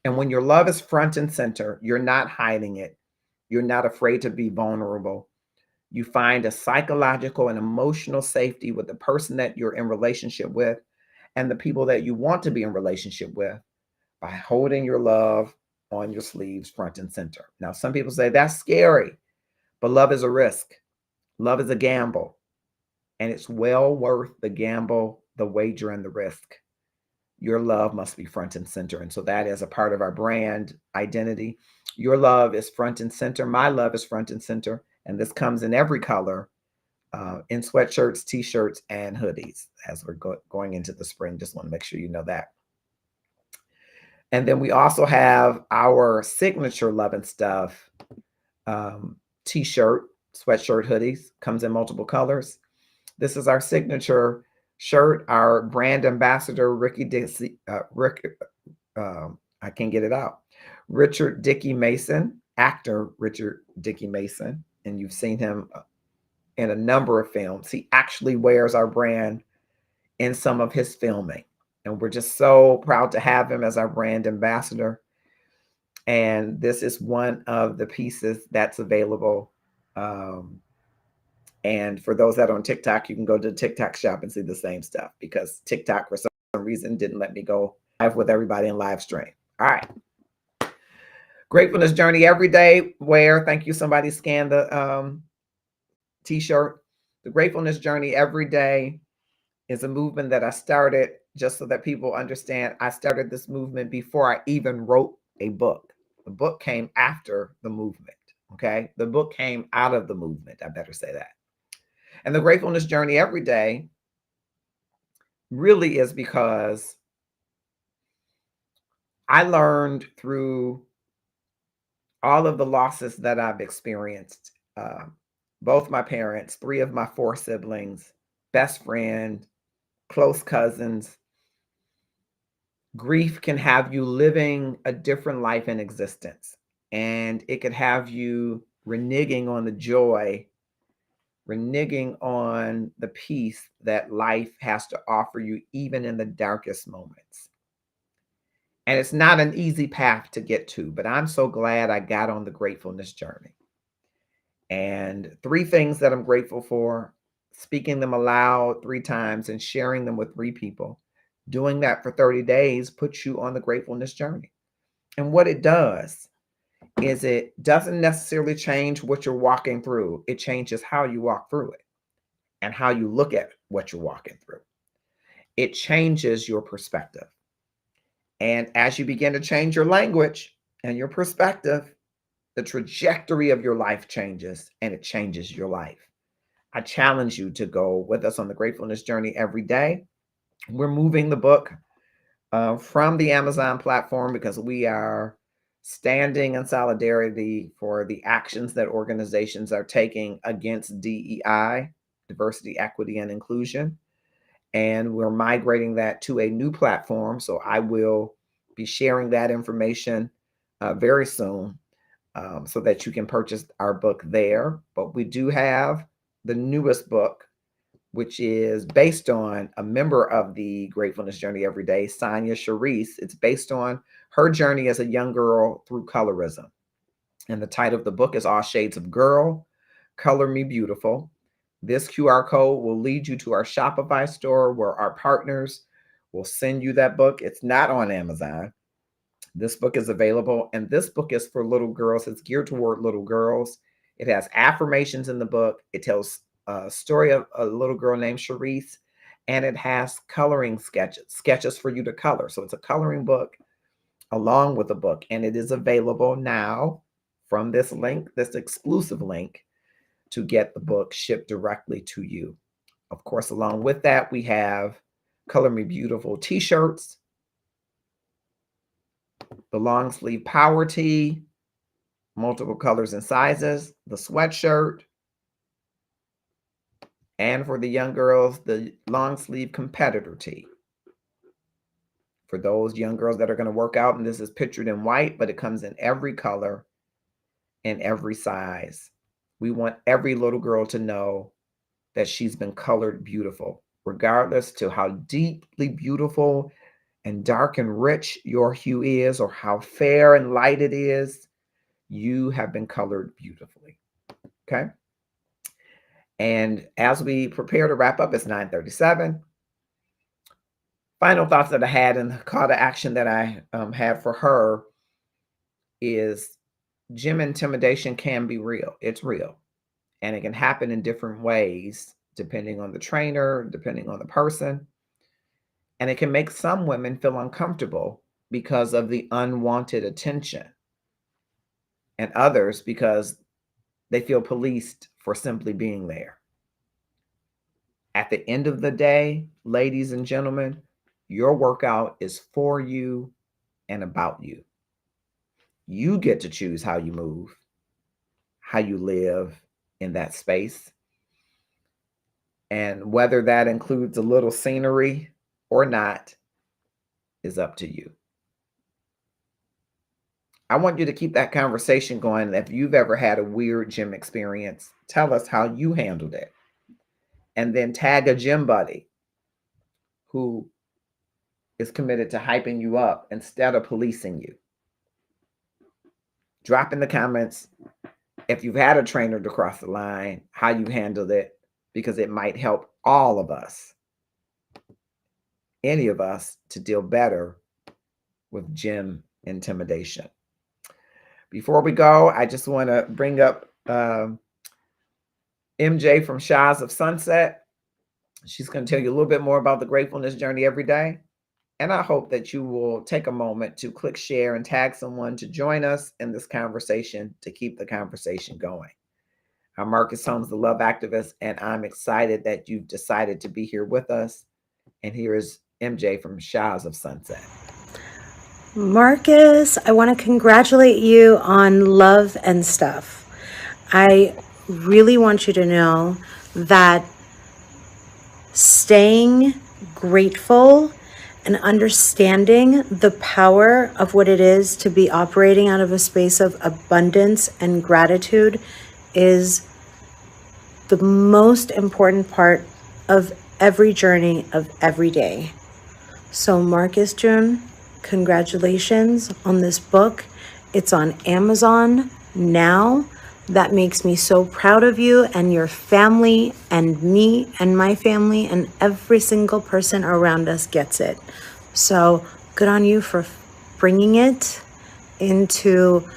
And when your love is front and center, you're not hiding it. You're not afraid to be vulnerable. You find a psychological and emotional safety with the person that you're in relationship with and the people that you want to be in relationship with by holding your love on your sleeves front and center. Now, some people say that's scary, but love is a risk. Love is a gamble, and it's well worth the gamble, the wager, and the risk. Your love must be front and center. And so that is a part of our brand identity. Your love is front and center. My love is front and center. And this comes in every color, in sweatshirts, t-shirts, and hoodies as we're going into the spring. Just want to make sure you know that. And then we also have our signature Love and Stuff t-shirt, sweatshirt, hoodies. Comes in multiple colors. This is our signature shirt. Our brand ambassador, I can't get it out. Richard Dickey Mason, actor Richard Dickey Mason, and you've seen him in a number of films. He actually wears our brand in some of his filming. And we're just so proud to have him as our brand ambassador. And this is one of the pieces that's available. And for those that are on TikTok, you can go to the TikTok shop and see the same stuff because TikTok, for some reason, didn't let me go live with everybody in live stream. All right. Gratefulness Journey every day. Where, thank you. Somebody scanned the t-shirt. The Gratefulness Journey every day is a movement that I started just so that people understand. I started this movement before I even wrote a book. The book came after the movement. Okay. The book came out of the movement. I better say that. And the Gratefulness Journey every day really is because I learned through all of the losses that I've experienced, both my parents, 3 of my 4 siblings, best friend, close cousins. Grief can have you living a different life in existence, and it could have you reneging on the joy, reneging on the peace that life has to offer you, even in the darkest moments. And it's not an easy path to get to, but I'm so glad I got on the gratefulness journey. And 3 things that I'm grateful for, speaking them aloud 3 times and sharing them with 3 people. Doing that for 30 days puts you on the gratefulness journey. And what it does is it doesn't necessarily change what you're walking through. It changes how you walk through it and how you look at what you're walking through. It changes your perspective. And as you begin to change your language and your perspective, the trajectory of your life changes and it changes your life. I challenge you to go with us on the gratefulness journey every day. We're moving the book from the Amazon platform because we are standing in solidarity for the actions that organizations are taking against DEI, diversity, equity, and inclusion. And we're migrating that to a new platform. So I will be sharing that information very soon so that you can purchase our book there. But we do have the newest book, which is based on a member of the Gratefulness Journey every day, Sonia Charisse. It's based on her journey as a young girl through colorism. And the title of the book is All Shades of Girl, Color Me Beautiful. This QR code will lead you to our Shopify store where our partners will send you that book. It's not on Amazon. This book is available, and this book is for little girls. It's geared toward little girls. It has affirmations in the book. It tells a story of a little girl named Charisse and it has coloring sketches for you to color. So it's a coloring book along with a book, and it is available now from this link, this exclusive link, to get the book shipped directly to you. Of course, along with that, we have Color Me Beautiful t-shirts, the long sleeve power tee, multiple colors and sizes, the sweatshirt, and for the young girls, the long sleeve competitor tee. For those young girls that are going to work out, and this is pictured in white, but it comes in every color and every size. We want every little girl to know that she's been colored beautiful, regardless to how deeply beautiful and dark and rich your hue is, or how fair and light it is. You have been colored beautifully. Okay. And as we prepare to wrap up, it's 9:37. Final thoughts that I had, and the call to action that I had for her is gym intimidation can be real. It's real. And it can happen in different ways, depending on the trainer, depending on the person. And it can make some women feel uncomfortable because of the unwanted attention, and others because they feel policed for simply being there. At the end of the day, ladies and gentlemen, your workout is for you and about you. You get to choose how you move, how you live in that space. And whether that includes a little scenery or not is up to you. I want you to keep that conversation going. If you've ever had a weird gym experience, tell us how you handled it. And then tag a gym buddy who is committed to hyping you up instead of policing you. Drop in the comments if you've had a trainer to cross the line, how you handled it, because it might help all of us, any of us, to deal better with gym intimidation. Before we go, I just want to bring up MJ from Shahs of Sunset. She's going to tell you a little bit more about the gratefulness journey every day. And I hope that you will take a moment to click share and tag someone to join us in this conversation to keep the conversation going. I'm Marcus Holmes, the Love Activist, and I'm excited that you've decided to be here with us. And here is MJ from Shahs of Sunset. Marcus, I want to congratulate you on Love and Stuff. I really want you to know that staying grateful and understanding the power of what it is to be operating out of a space of abundance and gratitude is the most important part of every journey of every day. So Marcus June, congratulations on this book. It's on Amazon now. That makes me so proud of you and your family and me and my family, and every single person around us gets it. So good on you for bringing it into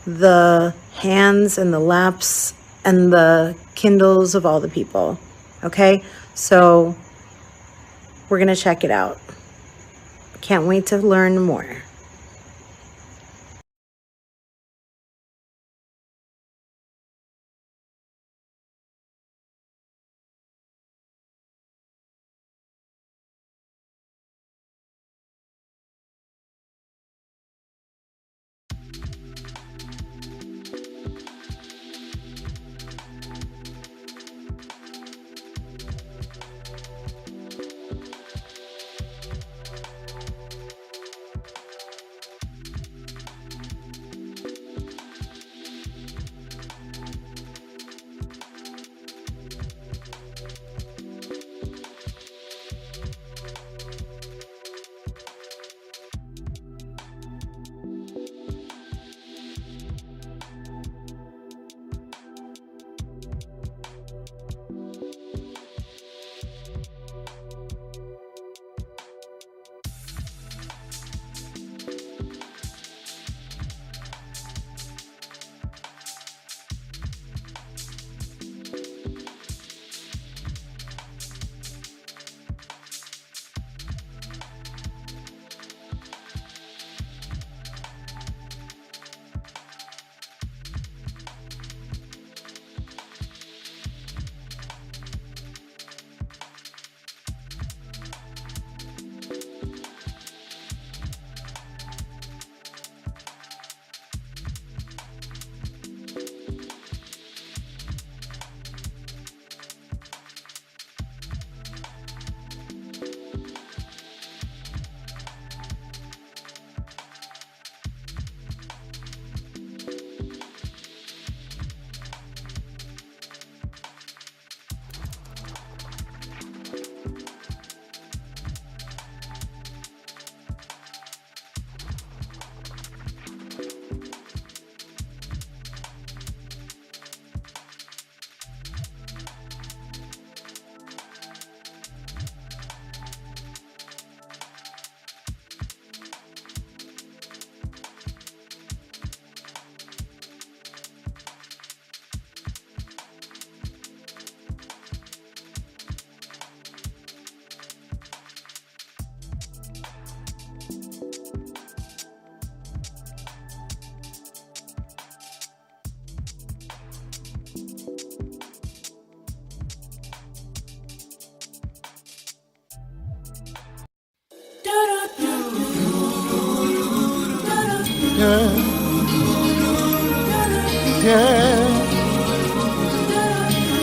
the hands and the laps and the Kindles of all the people. Okay, so we're going to check it out. Can't wait to learn more. yeah, yeah,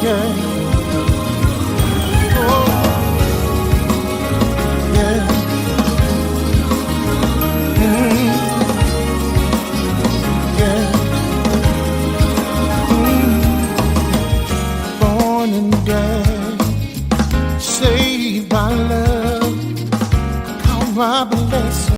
yeah. Oh, yeah. Yeah. Born and died, saved by love. Count my blessings.